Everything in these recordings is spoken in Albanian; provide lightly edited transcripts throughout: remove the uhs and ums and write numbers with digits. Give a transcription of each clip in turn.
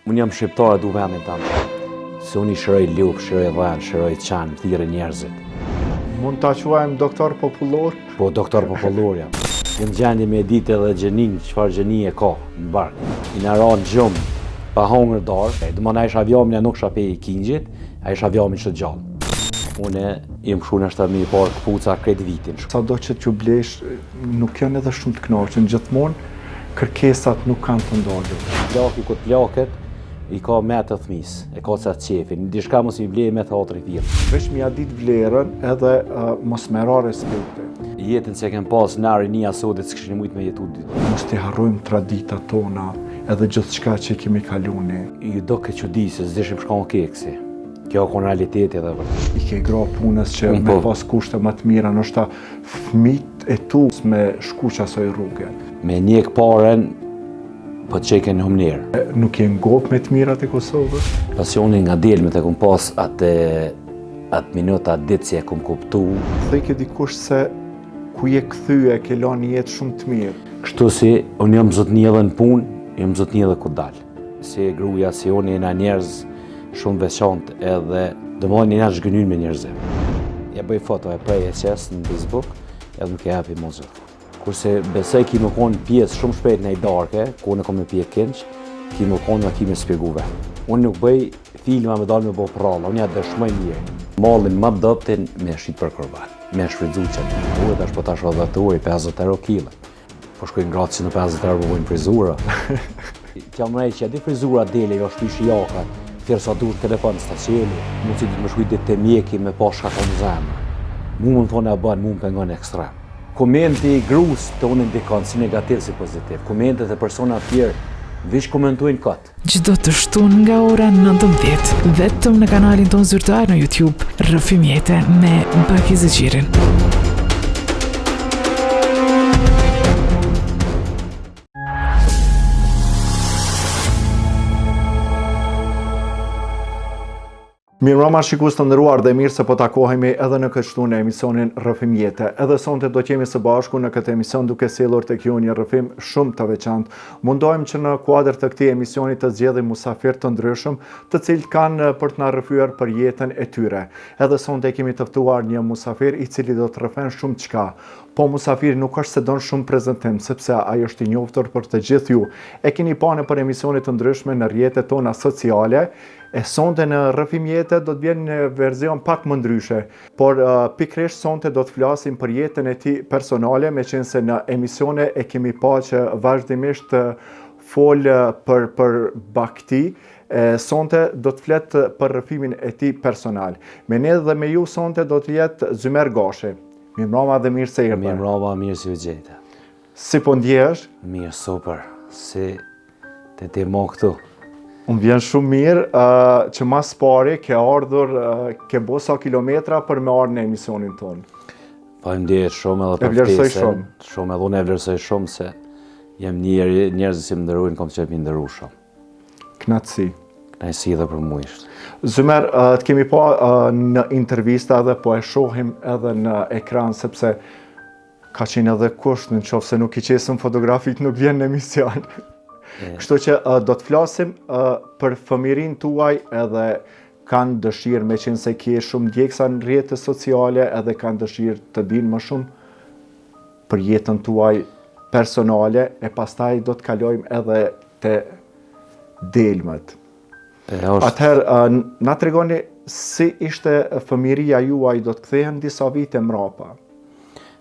Unë jam shqiptar e du vendin tamë. Se unë i shëroj lupë, shëroj dhenë, shëroj qanë, thire njerëzit. Mund ta quajmë doktor popullor? Po, doktor popullor jam. Jam gjendje me ditë edhe gjenin, qëfar gjeni e ka në barkë. I në ranë gjumë, pa hongër darë. Dëmon a ish avjamin e nuk shape i kingjit, a ish avjamin që gjallë. Une jem këshu në ashtë me i parë këpuca kretë vitin. Sa do që t'ju blesh, nuk janë edhe shumë të knaqën. Gjithmonë, kërkesat nuk kanë të ndalur. Plaki këtë plaket, i ka me të thmis, e ka ca qefin, dishka mos i blej me të atri firë. Vesh mi adit vlerën edhe mos me ra respekte. Jetën që kem pas në rinia sotit s'kishin mujt me jetu ditë. Mos t'i harrojmë traditat tona edhe gjithë shka që kemi kaluni. I do ke që di se s'dishim shkon keksi. Kjo ka realiteti edhe vërtet. I ke gra punës që me pas kushte më të mira, nështë fëmit e tu me shku qasoj rrugë. Me njek paren, po të qeken humnerë. Nuk jenë gopë me të mirat e Kosovës? Pasionin nga delmet e kum pas atë minuta, atë ditë si e kum kuptu. Dhe ke dikush se ku je këthyë e ke la një jetë shumë të mirë. Kështu si, unë jam zotni edhe në punë, jam zotni edhe ku dalë. Si gruja, si unë jena njerëz shumë veçantë edhe dëmoni jena zhgënyn me njerëzim. Ja bëj foto e prej e qesë në Facebook edhe nuk e hapi muzë. Kurse besoj ki më konë pjesë shumë shpejt në i darke, ku në kom me pje kënç, ki më konë nga ki me spjeguve. Unë nuk bëj filma me dalë me bo pralla, unë ja dëshmoj mirë. Mallin më doptin me shqit për korbat, me shfridzu që të duhet është po ta shodhaturi 50 euro kile. Po shkojnë gratë që në 50 euro bëjnë frizura. Tja më rejtë që di frizura dele, jo shpishi jaka, thjerë sa duhet telefon stacioni, mund si du të më shkujt ditë të mjeki me pa shka ka në zemë. Mu më thonë e banë, mu më pengon ekstrem. Komenti i grus të unë indikon si negativ si pozitiv. Komentet e persona tjerë vish komentojnë këtë. Çdo të shtun nga ora 19, vetëm në kanalin ton zyrtar në YouTube, Rrëfim Jete me Baki Zëqirin. Mirë mbrëma shikus të ndëruar dhe mirë se po takohemi edhe në këtë shtunë e emisionin Rrëfim Jete. Edhe sonte do qemi së bashku në këtë emision duke sjellur tek ju një rrëfim shumë të veçantë. Mundohem që në kuadër të këtij emisioni të zgjedhim musafir të ndryshëm, të cilët kanë për të na rrëfyer për jetën e tyre. Edhe sonte kemi të ftuar një musafir i cili do të rrëfen shumë çka. Po musafiri nuk është se don shumë prezantim, sepse ai është i njohur për të gjithë ju. E keni pa në për emisione të ndryshme në rrjetet tona sociale. E sonte në Rrëfim Jete do të vjen në verzion pak më ndryshe, por pikërisht sonte do të flasim për jetën e tij personale, meqense në emisione e kemi pa që vazhdimisht fol për bakti. Sonte do të flet për rrëfimin e tij personal. Me ne dhe me ju sonte do të jetë Zymer Gashi. Mirë mbrëma dhe mirë se erdhe. Mirë mbrëma, mirë si u gjeta. Si po ndjehesh? Mirë, super. Si ti mo këtu. Unë vjen shumë mirë që mas pari ke ardhur, ke bo sa kilometra për me ardhur në emisionin tonë. Faleminderit shumë edhe për ftesën. Shumë edhe unë e vlerësoj shumë se jam njerëz që më nderojnë, kam qejf i nderuar shumë. Kënaqësi. Kënaqësi edhe për mua ishte. Zymer, të kemi pa në intervista dhe po e shohim edhe në ekran sepse ka qenë edhe kusht në qoftë se nuk i qesëm fotografit nuk vjen në emision. Kështu që do të flasim për fëmirin tuaj edhe kanë dëshirë me qenë se kje shumë djeksa në rrjetet sociale edhe kanë dëshirë të dinë më shumë për jetën tuaj personale e pastaj do të kalojmë edhe të delmet. Atëherë, na tregoni si ishte fëmiria juaj, do të kthehen disa vite mrapa?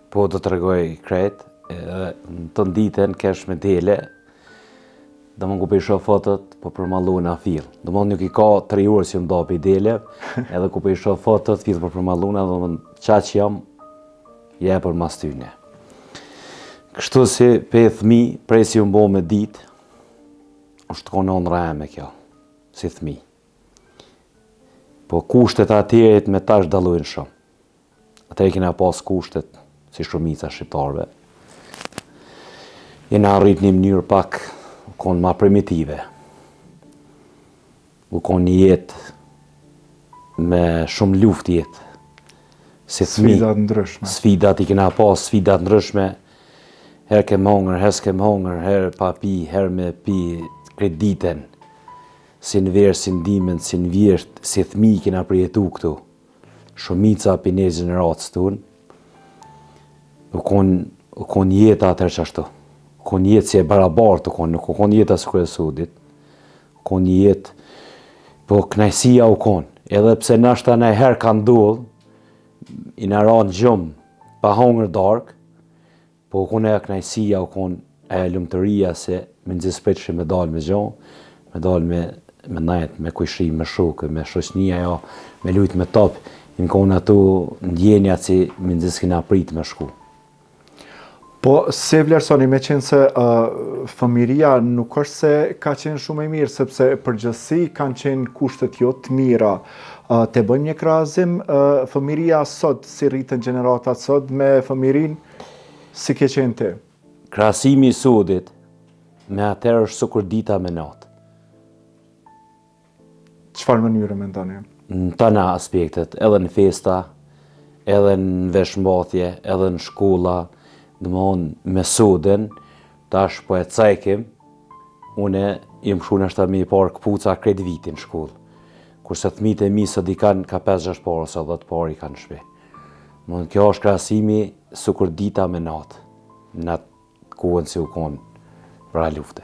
Po, do të tregoj krejt, në të ditën kesh me dele, do më ku për isho fotot, po për malu në afil. Do më nuk i ka 3 orë që më do për i dele, edhe ku për isho fotot, fillë për malu në, do më qa që jam, je për mas tyne. Kështu si pe thmi, prej si më bo me dit, është konë në rajë me kjo, si thmi. Po kushtet atjerit me tash dalujnë shumë. Atër e kena pas kushtet, si shumica shqiptarve. Jena arrit një mënyrë pak, konë ma primitive. U konë një jetë me shumë luft jetë. Si thmi. Sfidat ndryshme. Sfidat i kena pas, sfidat ndryshme. Herë kem hongër, herë s'kem hongër, herë pa pi, herë me pi krediten. si në verë, si në dimën, si në vjertë, si thmi kena përjetu këtu. Shumica për një gjeneratës tunë, u konë jetë atër qashtu. U konë jetë si e barabartë, nuk u konë jetë asë kërësudit. U konë jetë, po knajsia u konë. Edhe pse nashta në herë ka ndodhë, i në ranë gjumë, pa hongër darkë, po u konë e knajsia, u konë e lumëtëria se me nëzispeqë me dalë me gjumë, me dalë me najtë, me kujshri, me shukë, me shoqënia, jo, me lujtë me topë, i në konë ato ndjenja që me nëzis kina pritë me shku. Po, se vlerësoni me qenë se fëmiria nuk është se ka qenë shumë e mirë, sepse përgjithësi kanë qenë kushtet jo të mira. Te bëjmë një krahazim fëmiria sot, si rritën gjeneratat sot, me fëmirin si ke qenë ti? Krahasimi i sodit me atër është sukur dita me natë. Çfarë mënyre mendoni? Në tëna aspektet, edhe në festa, edhe në veshmbathje, edhe në shkolla, me sodin, tash po e cajkim, une jem shu nështë me i parë këpuca krejt vitin në shkollë. Kurse thmit e mi së di kanë ka 5-6 parë ose 10 parë i kanë shpe. Kjo është krahasimi sukur dita me natë, në atë kohën si u konë pra lufte.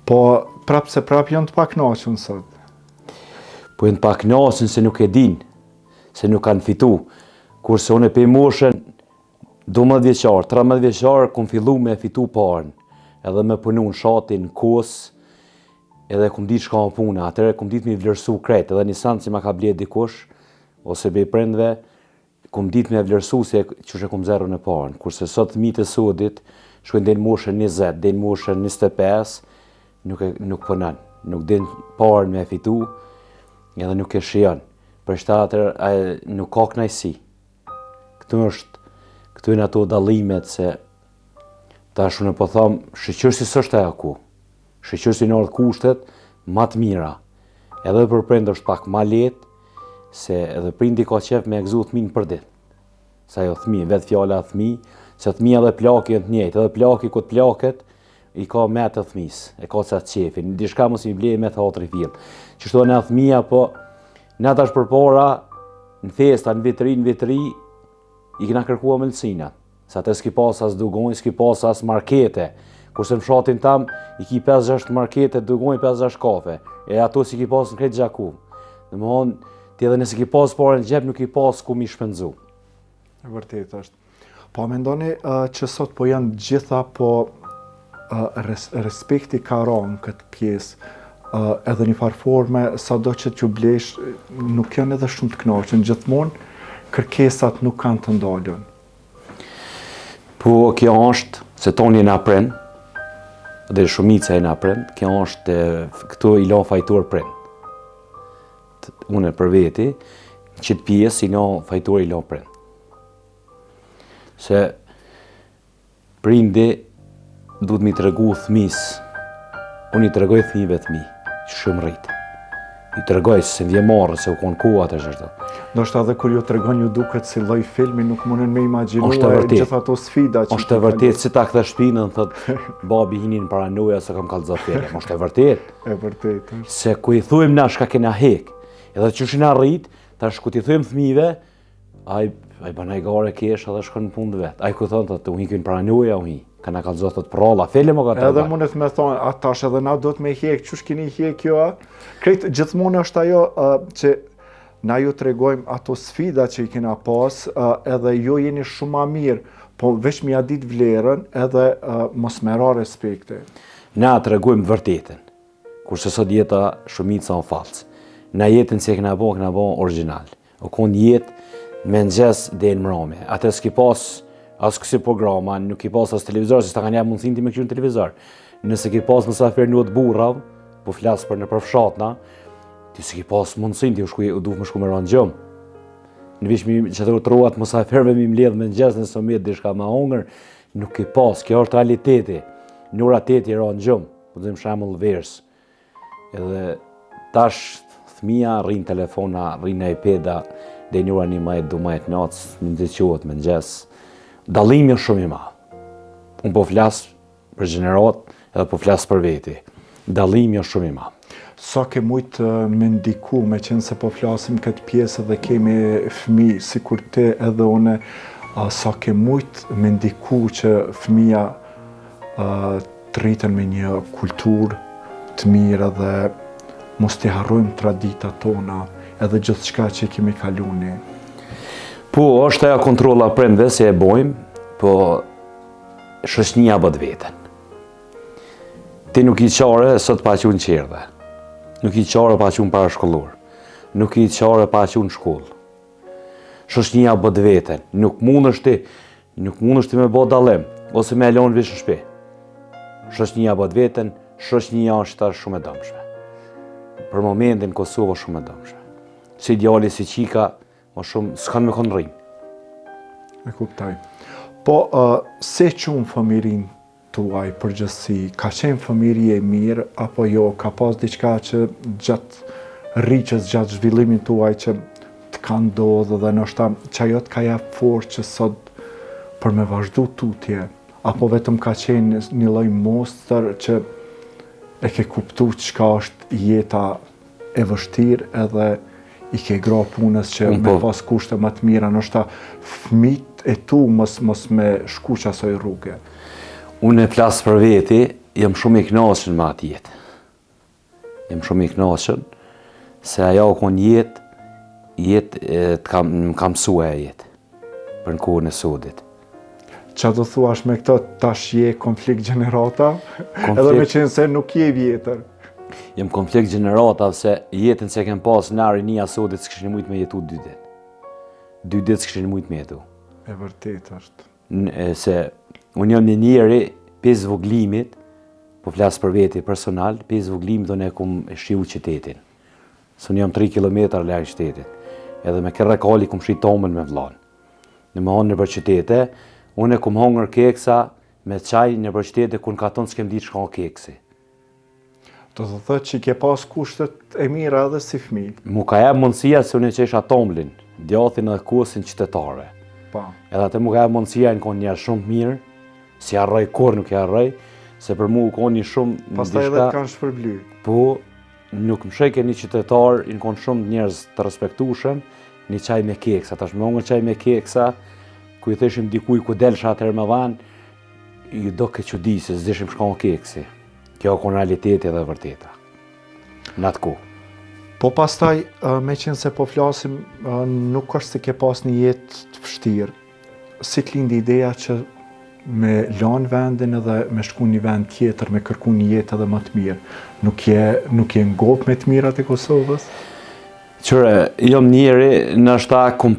Po prapë se prapë janë të paknaqur sot. Po janë të paknaqur se nuk e din, se nuk kanë fitu. Kurse unë pe moshën 12 vjeqarë, 13 vjeqarë, kom fillu me fitu parën, edhe me punu në shatin, në kosë, edhe kom ditë shka më puna, atëre kom ditë me vlerësu kretë, edhe një sanë që ma ka bletë dikush, ose bej prindve, kom ditë me vlerësu se që kom zero në parën. Kurse sot mitë e sodit, shkojnë dhe në moshën 20, dhe në moshën 25, nuk pënën, nuk dhe në parën me fitu, edhe nuk e shion. Për shta atër, nuk ka knajsi. Këtu e në ato dalimet se ta shumë e po thamë, shqyqërsi sështë e aku. Shqyqërsi në ardhë kushtet, ma të mira. Edhe për prindë është pak ma letë, se edhe prindi ka qef me egzu thminë për ditë. Sa jo thmi, vetë fjalla thmi, se thmi edhe plaki e të njëjtë, edhe plaki këtë plaket, i ka me të thmis, e ka qatë qefin, dishka mos i blejë me të atri fillë. Qështu e në thmija, po, në tash për para, në festa, në vitri, i kena kërkua mëllësina, sa të s'ki pas as dugojnë, s'ki pas as markete, kurse në fshatin tam, i ki 5-6 markete, dugojnë 5-6 kafe, e ato si ki pas në kretë gjaku. Dhe më honë, ti edhe nëse ki pas parë në gjep, nuk i pas ku mi shpenzu. E vërtet është. Po mendoni që sot po janë gjitha, po respekti ka rënë këtë pjesë, edhe një farforme, sa do që t'ju blesh, nuk janë edhe shumë të kënaqur, gjithmonë kërkesat nuk kanë të ndalën. Po, kjo është, se toni e na prind, dhe shumica e na prind, kjo është, këtu i la fajtor prind. Unë për veti, qëtë pjesë i la fajtor i la prind. Se prindi duhet mi të regu thmis, unë i të regoj thmive thmi, shumë rritë. I të regoj se vje marrë, se u konë koha të shërta. Do shta dhe kur ju të regon ju duket si lloj filmi, nuk mundën me imaginu gjitha ato sfida që... Është e vërtet, si ta këta shpinën, thët, babi hinin paranoja se kam kalëzat fele. Është e vërtet. E vërtet, është. Se ku i thujmë na shka kena hek, edhe që shina rrit, tash ku ti thujmë thmive, aj banaj gare kesh edhe shkën në punë vetë. Aj ku thonë, të uhin kënë paranoja, uhin. Kana kalëzat të pralla, fele më ka të edhe mundet me thonë, atash edhe na do të me hek, qësh kini hek jo, krejt gjithmonë është ajo që na ju të regojmë ato sfida që i kena pas, edhe jo jeni shumë ma mirë, po veç mi adit vlerën edhe mos me ra respekte. Na të regojmë vërtetën, kurse sot jeta shumica në falcë. Na jetën që këna bo original. O konë jetë me nëgjes dhe në mrame. Atë s'ki pas as kësi programa, nuk i pas as televizor, se s'ta kanë jam mundësin ti me këshu në televizor. Nëse ki pas mësafer një të burrav, po flasë për në përfshatna, ti s'ki pas mundësin ti u duh më shku me ranë gjëmë. Në vishë që të ruat mësaferve mi mledhë me nëgjes në somet dhe shka ma hongër, nuk i pas, kjo është realiteti. Njura teti ranë gjëmë, po dhëmë shemull vers. Edhe tash thmija rrinë telefona, rrinë iPada, dhe njura një majtë, du majtë natës, në ndëqohet me nëgjes. Dalimi është shumë i madh. Unë po flas për gjenerat edhe po flas për veti. Dalimi është shumë i madh. Sa ke mujtë me ndiku, me qenë se po flasim këtë pjesë dhe kemi fëmijë si kur ti edhe une, sa ke mujtë me ndiku që fëmija të rriten me një kulturë të mirë dhe mos t'i harrojmë traditat tona edhe gjithçka që kemi kaluni. Po, është ajo kontrolla prindve se e bojmë, po shoqënia bët veten. Ti nuk i qare sot pa qenë qerdhe. Nuk i qare pa qenë parashkollor. Nuk i qare pa qenë shkollë. Shoqënia bët veten. Nuk mundesh ti me bë dallim ose me lënë vesh në shtëpi. Shoqënia bët veten, shoqënia është shumë e dëmshme. Për momentin Kosova shumë e dëmshme. Si djali si qika, më shumë s'kan me konë rrinë. E kuptoj. Po, se qunë fëmirin tuaj përgjithësi, ka qenë fëmiri e mirë, apo jo, ka pas diçka që gjatë rriqës, gjatë zhvillimin tuaj që të ka ndodhë dhe nështë që ajo të ka jap forë që sot për me vazhdu tutje, apo vetëm ka qenë një lloj mostër që e ke kuptu çka është jeta e vështirë edhe i ke gra punës që me pas kushte më të mira, nështë fëmijët e tu mos me shku qasoj rrugë. Unë e plasë për veti, jam shumë i kënaqur me atë jetë. Jam shumë i kënaqur se ajo konë jetë më ka mësua e jetë për në kohën e sodit. Qa do thuash me këto tash je konflikt gjenerata? Edhe me qenë se nuk je vjetër. Jem konflikt gjenerata se jetën se kem pas në rinia sodit s'kishin mujt me jetu 2 ditë. 2 ditë s'kishin mujt me jetu. E vërtet është. Se unë jam një njeri pes voglimit, po flas për veti personal, pes voglimit unë e kum shiu qytetin. Se unë jam 3 kilometra larg qytetit. Edhe me kërre kali kum shi tomën me vllain. Në më hanë në për qytete, unë e kum hongër keksa me çaj në për qytete ku në katon s'kem ditë shka keksi. Do të thëtë që ke pas kushtet e mira edhe si fëmijë. Mu ka jep mundësia se unë e qesha tomlin, djathin edhe kosin qytetare. Pa. Edhe atë mu ka jep mundësia në konë njerë shumë mirë, si harroj kur nuk e harroj, se për mu konë një shumë... Pastaj edhe të kanë shpërbly. Po, nuk më sheke një qytetar, në konë shumë njerëz të respektushëm, një qaj me keksa. Tash me ongër qaj me keksa, ku i theshim dikuj ku delsha atër me dhanë, i do ke që di se s'dishim shkon keksi. Kjo konë realiteti dhe vërteta. Në atë ku. Po pastaj, me qenë se po flasim, nuk është se ke pas një jetë të vështirë. Si të lindi ideja që me lanë vendin edhe me shku një vend tjetër, me kërku një jetë edhe më të mirë. Nuk je ngop me të mirat e Kosovës? Qëre, jom njeri, nështë kum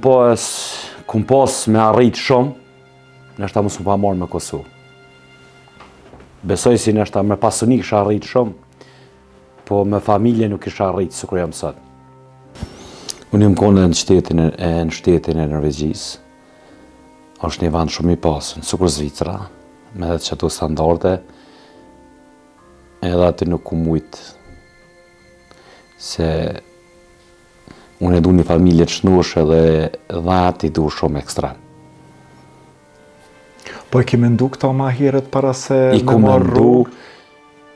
pas me arrit shumë, nështë mësë më pa marrë me Kosovë. Besoj si nështë me pasuni kisha arrit shumë, po me familje nuk kisha arrit së kur jam sot. Unë jam konë në shtetin e Norvegjisë. Është një vend shumë i pasën, së kur Zvicra, me dhe që ato standarde, edhe aty nuk ku mujtë, se unë e du një familje të shnushë dhe ati du shumë ekstrem. Po e ke mendu këta ma herët para se me marrë rrugë?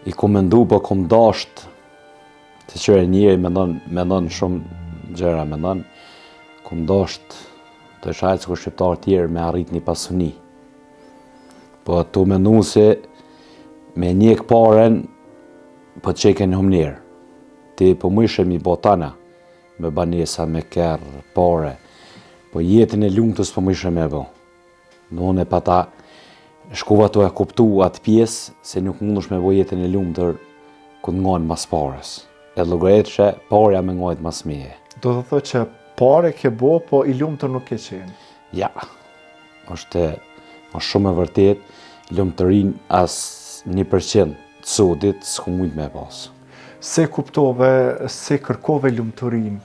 I ku mendu, po kom dasht, se qëre njëri mendon shumë gjëra, kom dasht të shajtë së kur shqiptarë tjerë me arrit një pasuni. Po të mendu se me njek paren, po të qeke në humnerë. Ti po më ishe mi botana, me banesa, me kerë, pare, po jetën e lumtës po më ishe me bo. Në unë e pa ta, shkova të e kuptu atë pjesë, se nuk mundush me bo jetën e lumëtër ku të ngajnë mas parës. E logret që parja me ngajtë mas meje. Do të thë që pare ke bo, po i lumëtër nuk ke qenë. Ja, është shumë e vërtet, lumëtërin as 1% të sodit s'ku mujtë me pasë. Se kuptove, se kërkove lumëtërin?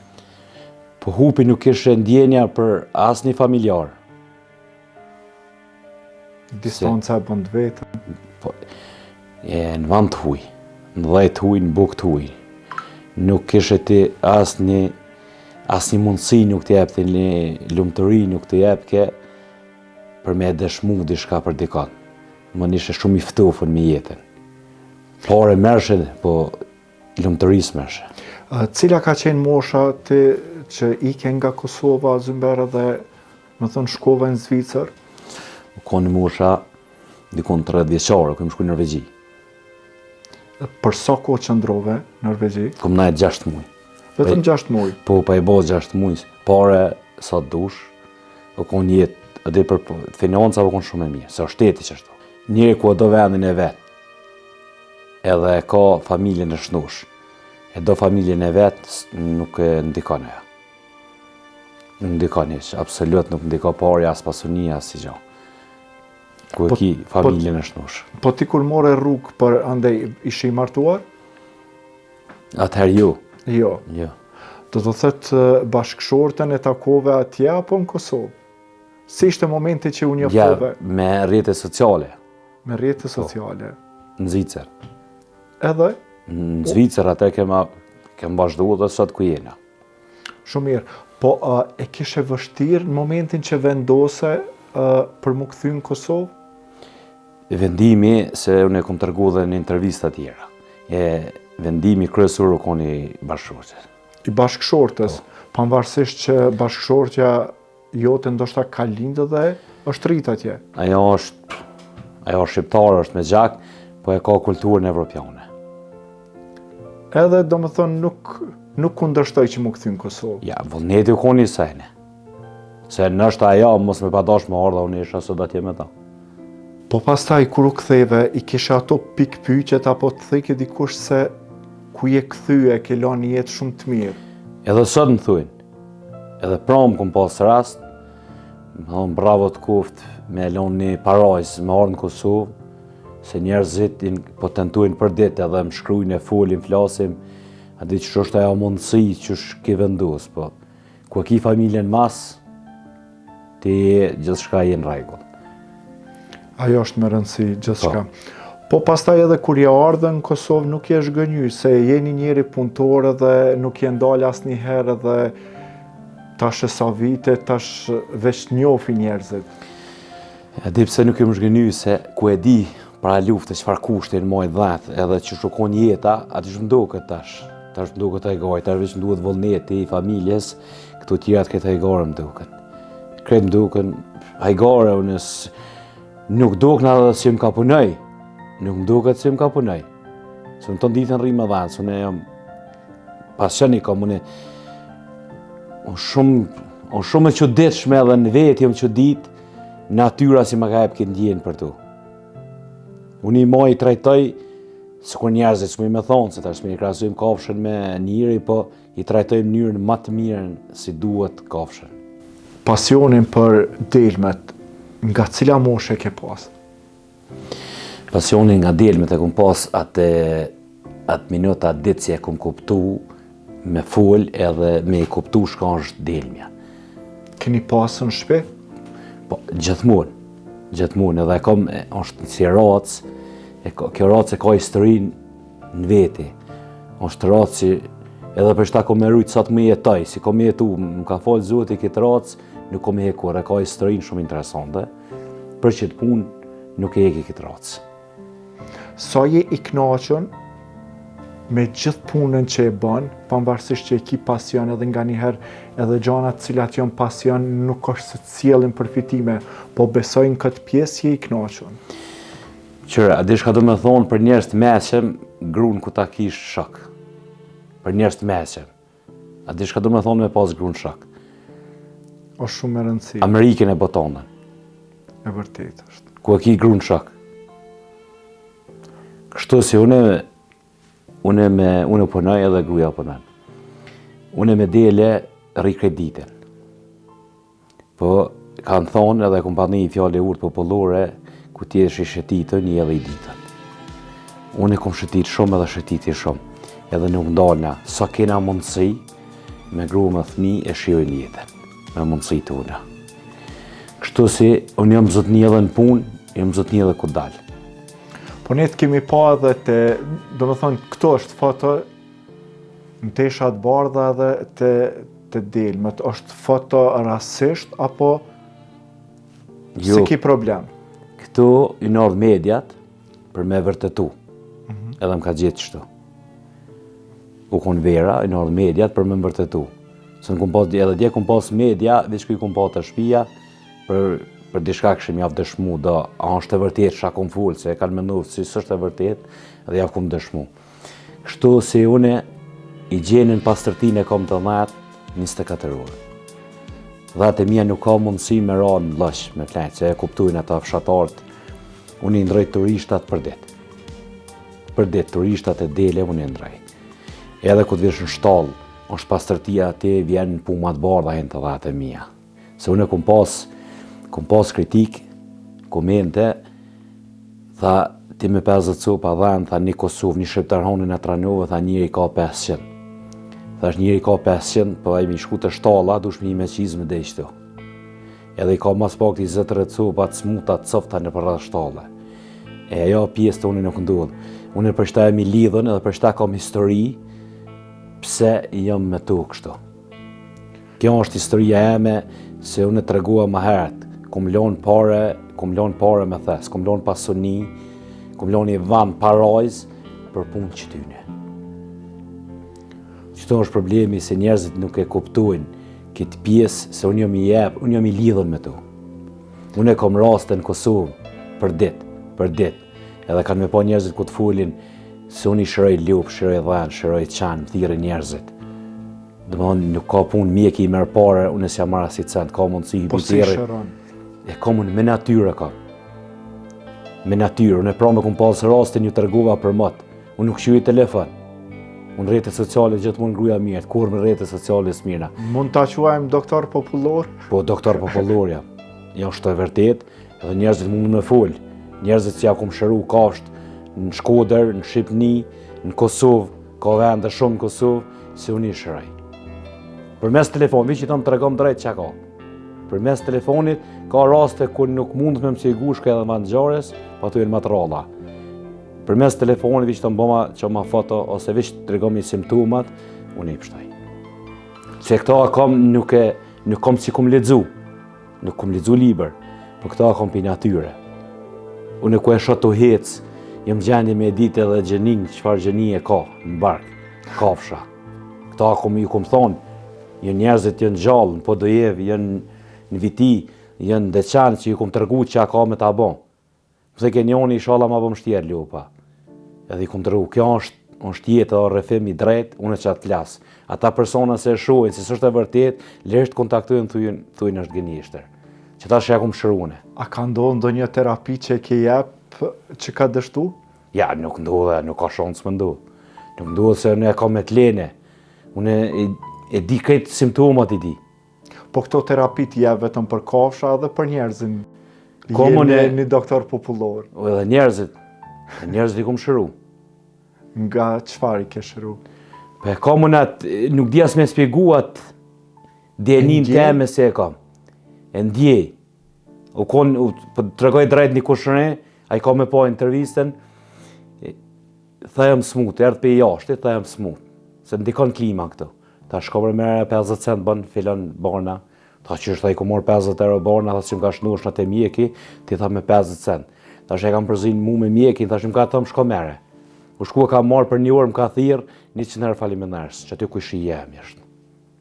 Po hupi nuk ishe ndjenja për as një familjarë. Distanca e bënd vetën? Po, në vend të huj, në dhejt huj, në buk të huj. Nuk ishe ti as një mundësi nuk të jep, një lumëtëri nuk të jep ke për me dëshmu dishka për dikon. Më nishe shumë i ftofën me jetën. Pare mërshen, po lumëtërisë meshe. Cila ka qenë mosha ti që ike nga Kosova, Zymberë dhe më thënë shkova në Zvicër? Ka një mosha dikon 30 vjeçare, këmë shku në Norvegji. Për sa kohë qëndrove në Norvegji? Këmë najtë 6 muaj. Vetëm 6 muaj? Po, pa i bo 6 muaj, pare sa dush, o kon jetë, edhe për financa o kon shumë e mirë, se o shteti që ashtu. Njëri ku do vendin e vetë, edhe e ka familjen e shnush, e do familjen e vetë, nuk e ndikon e. Nuk ndikon e që, absolut nuk ndikon pari, as pasunia, as si gjo. Ku e ki familjen e shnush. Po ti kur more rrugë për andej, ishi i martuar? Atëherë ju. Jo. Jo. Do të thëtë bashkëshortën e takove atje apo në Kosovë? Si ishte momenti që u njoftove? Ja, me rrjete sociale. Me rrjete sociale? Në Zvicër. Edhe? Në Zvicër atë kem vazhdu dhe sot ku jena. Shumë mirë. Po e kishe vështirë në momentin që vendose për mu këthy në Kosovë? Vendimi, se unë e kom tërgu dhe në intervista tjera. Vendimi kryesor u koni bashkëshortës. I bashkëshortës, pavarësisht që bashkëshortja jote ndoshta ka lindë dhe është rrit atje. Ajo shqiptare, është me gjak, po e ka kulturën evropiane. Edhe do më thonë nuk kundërshtoj që mu këthy në Kosovë. Ja, vullneti u koni sejne. Se nështë ajo, mos me padash më ardha, unë isha sot atje me ta. Po pastaj, kur u ktheve, i kisha ato pikë pyqet, apo të theke dikush se ku je këthyje, ke la një jetë shumë të mirë? Edhe sot më thujnë, edhe pram kom pas rast, më thonë bravo të kuft, me elon një parajs, me ardhë në Kosovë, se njerëzit po tentuin për ditë edhe më shkrujnë, folin, flasim, a di që është ajo mundësi që është ki vendus, po ku e ki familjen mas, ti gjithë shka je në rregull. Ajo është me rëndësi gjithçka. Po pastaj edhe kur je ardhe në Kosovë nuk je zhgënjy, se jeni njeri punëtor dhe nuk je ndalë asnjëherë dhe tash e sa vite, tash veç njofi njerëzit. E di pse nuk jem zhgënjy, se ku e di para lufte çfarë kushte në mojë dhath, edhe që shokon jeta, aty që mduket tash. Tash mduket ai gojë, tash veç duhet vullneti i familjes, këtu tjerat këtë hajgore mduken. Kretë mduken hajgore unës. Nuk duket edhe si më ka punoj, nuk më duket si më ka punoj. Se në të ditën rrimë dhe, se ne jam pasjoni kam unë shumë e çuditshme edhe në vetë jam çudit natyra si më ka jep këtë ndjenë për tu. Unë i moj i trajtoj se kur njerëzit s'mu i me thonë, se tash me i krasujmë kafshën me njëri, po i trajtoj mënyrën më të mirën si duhet kafshën. Pasionin për delmet, nga cila moshe ke pas? Pasionin nga delmet e kom pas atë minuta ditë si e kom kuptu me fol edhe me i kuptu shka është delmja. Keni pasën në shtëpi? Po, gjithmonë edhe e kom, është si racë, kjo racë e ka historinë në veti. është racë që edhe për shta kom e rujtë sa të më jetoj, si kom jetu, më ka falë Zoti këtë racë, nuk kom e hekur, e ka historinë shumë interesante, për që të punë nuk e heki këtë racë. Sa je i knaqën me gjithë punën që e bën, pavarësisht që e ki pasion edhe nga njëherë edhe gjanat cilat janë pasion nuk është se cilin përfitime, po besojnë këtë pjesë je i knaqën. Qëra, a di shka do me thonë për njerëz të mesëm, grunë ku ta kish shok. Për njerëz të mesëm. A di shka do me thonë me pas grunë shok. O shumë e rëndësi. Amerikën e botonën. E vërtet është. Ku e ki grunë shok. Kështu si unë punoj edhe gruja punoj. Unë me dele rri kreditën. Po, kanë thonë edhe kompani i fjallë e urtë popullore, ku ti është i shëtitën, një edhe i ditën. Unë e kom shëtit shumë edhe shëtiti shumë. Edhe nuk ndalna, sa kena mundësi, me gru me thmi e shiojnë jetën, me mundësi të una. Kështu si, unë jam zotni edhe në punë, jam zotni edhe ku dalë. Po ne të kemi pa edhe të, do më thonë, këto është foto në teshat bardha dhe të delmet, është foto rasisht, apo Jo, se ki problem? këtu i nordh mediat për me vërtetu, edhe më ka gjithë qështu. u kon vera, në ardhë mediat për me mbërtetu. Se në kom pas, edhe dje kom pas media, veç kuj kom pas të shpia, për dishka këshim javë dëshmu, a është e vërtet, shka kom full, se e kanë mendu si sështë e vërtet, edhe javë kom dëshmu. Kështu si une, i gjenin pastërtin e kom të 24 orë. Dhatë e mija nuk ka mundësi me ra në lësh, me flenë, që e kuptujnë ata fshatartë, unë i ndrejt turishtat për ditë. Për ditë, turishtat e dele, unë i ndrejt. Edhe ku të vish në shtallë, është pastërtia ati vjen në pumat bardha e në të dhatë e mija. Se unë kom pas kritik, komente, tha, ti me 50 cupa dhenë, tha një Kosovë, një shqiptar honin e Tranove, tha njëri ka 500. Thash njëri ka 500, po ai mi shku të shtalla, dush me i me qizme dhe ishtu. Edhe i ka mas pak të 20 cupat, smutat, cofta në përra shtalle. E ajo pjesë të unë nuk ndodhë. Unë për shta e mi lidhën edhe për shta kam histori, pse jam me tu kështu. Kjo është historia eme, se unë të regua më herët. Kom lonë pare me thes, kom lonë pasoni, kom lonë i vanë parajz për punë që tyne. Qëto është problemi se njerëzit nuk e kuptojnë këtë pjesë se unë jam i lidhën me tu. Unë e kom raste në Kosovë për ditë, edhe kanë me po njerëzit ku të folin se unë i shëroj lup, shëroj dhenë, shëroj qanë, thire njerëzit. Dëmonë nuk ka punë mjeki i merë pare, unë e si amara si cent, ka mundësi i biteri. E ka mundë, me natyre ka. Me natyre, unë e pra me kumë pasë rastin ju të rguva për mëtë. Unë nuk shuj i telefon. Unë rrjetet sociale gjithmonë ngruja mirë, kur me rrjetet sociale s'mirna. Mund ta quajmë doktor popullor? Po, doktor popullor, ja. Ja, është e vërtet, edhe njerëzit mund me folë. Njerëzit që ja kom shëru kafsht në Shkodër, në Shqipni, në Kosovë, ka vende shumë në Kosovë, se unë i shëraj. Për mes telefon, vi që të më të regom drejt që ka. Për mes telefonit, ka raste ku nuk mund me më sigu shka edhe mandgjares, pa të jenë matralla. Për mes telefonit, vi që të më bëma që ma foto, ose vi që të regom i simptomat, unë i pështaj. Se këta nuk kom si kom ledzu, nuk kom ledzu liber, për këta kom pi natyre. Unë ku e shotë të hecë, jam gjendje me ditë edhe gjenin, qëfar gjeni e ka, në barkë, kafsha. Këta ju kom thonë, jënë njerëzit jënë gjallë, në Podojevë, jënë në Viti, jënë deqanë që ju kom tërgu që a ka me ta bon. Pëse ke njoni i shala ma bëm shtjerë lupa. Edhe i kom tërgu, kjo është jetë edhe rrefim i drejt, unë e që atë lasë. Ata persona se shuajnë, se së është e vërtet, lërështë kontaktujnë thujnë është gënishtër. Që ta shë ja kom shërune. A ka ndohë ndonjë terapi që ke jepë që ka dështu? Ja, nuk ndodhe, nuk ka shonë së më ndodhe. Nuk ndodhe se unë e ka me t'lene. Unë e di këtë simptomat i di. Po këto terapi t'i jepë vetëm për kafsha dhe për njerëzin? Një doktor popullor. Edhe njerëzit i kom shëru. Nga qëfar i ke shëru? Pe komunat, nuk di as me spjeguat djenin teme se e kam. E ndjej. Të regoj drejt një kushëre, a i ka me po intervisten, tha jam smut, erdhë pe i jashtë, tha jam smut. Se ndikon klima këto. Ta shkobre mere 50 cent bën, filon borna. Ta që është ta i ku morë 50 euro borna, tha që më ka shnu është në te mjeki, ti tha me 50 cent. Ta që e kam përzin mu me mjekin, ta që më ka thëmë shko mere. U shku e ka marë për një orë, më ka thirë, 100 euro falimenarës, që aty ku ishi jem jeshtë.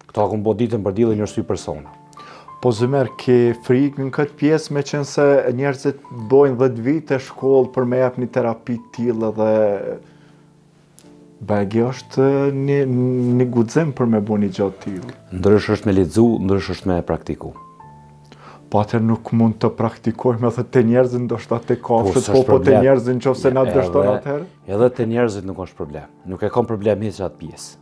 Këto akum bo ditën për dilë njërë sy persona. Po Zymer, ke frikë në këtë pjesë me qenë se njerëzit bojnë 10 vite shkollë për me jep një terapi t'ilë dhe bagi është një guxim për me bo një gjatë t'ilë. Ndrysh është me lexu, ndrysh është me praktiku. Po atër nuk mund të praktikojmë edhe të njerëzit ndoshta të kafshët, po të njerëzit në qofse na dështon atëherë? Edhe të njerëzit nuk është problem. Nuk e kam problem hiç atë pjesë.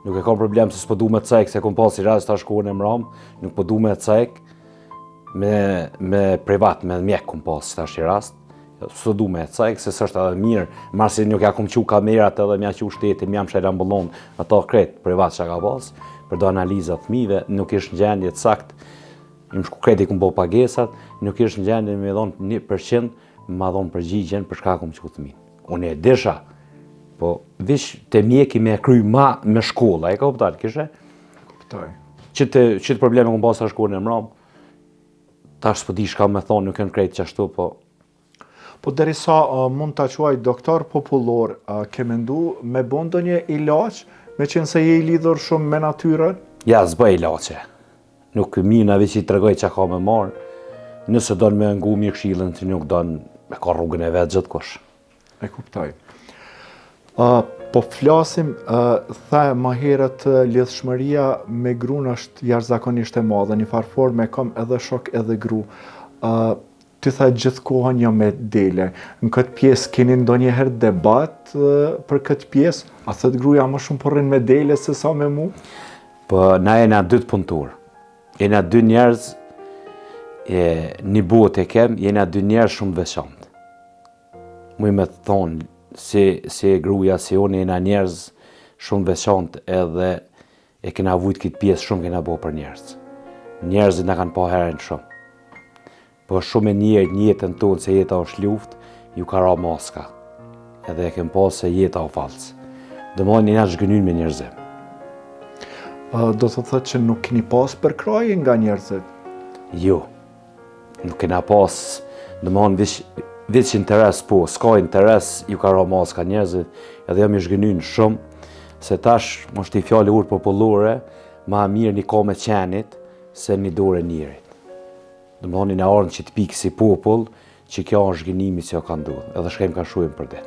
Nuk e kam problem se s'po du me cek, se kom pas i rast ta shkuën e mram, nuk po du me cek, me privat, me mjek kom pas tash i rast, s'po du me cek, se s'është edhe mirë, marsi nuk ja kom qu kamerat edhe mja qu shtetin, mjam shajt ambullon, ato kret privat që ka pas, për do analizat fëmijëve, nuk ish në gjendje të sakt, im shku kreti kom po pagesat, nuk ish në gjendje me dhonë 1%, ma dhonë përgjigjen për shka kom qu fëmijë. Unë e disha, po vish të mjeki me kry ma me shkolla, e ka kuptar, kishe? Kuptoj. Qitë probleme kom pasë a shkollën e mram, tash s'po di shka me thonë, nuk e në krejtë qashtu, po... Po derisa mund ta quaj doktor popullor, ke mendu me bën ndonjë ilaç, me qenë se je I lidhur shumë me natyrën? Ja, s'bëj ilaçe. Nuk mina veç I tregoj çka ka me marr. Nëse don me ngu mirë këshillën, që nuk don me ka rrugën e vet gjithkush. E kuptoj. Po flasim, tha më herët lidhshmëria me gruan është jashtëzakonisht e madhe, në farë forme kam edhe shok edhe gru. Ty tha gjithkohën jam me dele. Në këtë pjesë keni ndonjëherë debat për këtë pjesë? A thët gruaja më shumë po rrin me dele se sa me mu? Po na jena dy të punëtor. Jena dy njerëz një botë e kem, jena dy njerëz shumë veçantë. Muj me të thonë, si gruaja, si unë jena njerëz shumë veçantë edhe e kena vujt këtë pjesë shumë kena bo për njerëz. Njerëzit na kanë pa herën shumë. Po shumë e njerë një jetën tonë se jeta është luftë, ju ka ra maska. Edhe e kem pas se jeta o falsë. Domethënë jena zhgënyn me njerëzim. Do të thotë që nuk keni pas përkraje nga njerëzit? Jo. Nuk kena pas, domethënë veç interes po, s'ka interes, ju ka ra maska njerëzit, edhe jam I zhgënyn shumë, se tash është I fjallë urë popullore, ma mirë një ka me qenit, se një dore njerit. Domethënë në ardhën që të pikë si popull, që kjo është zhgënimi që jo ka ndodhur, edhe shkem ka shuim për det.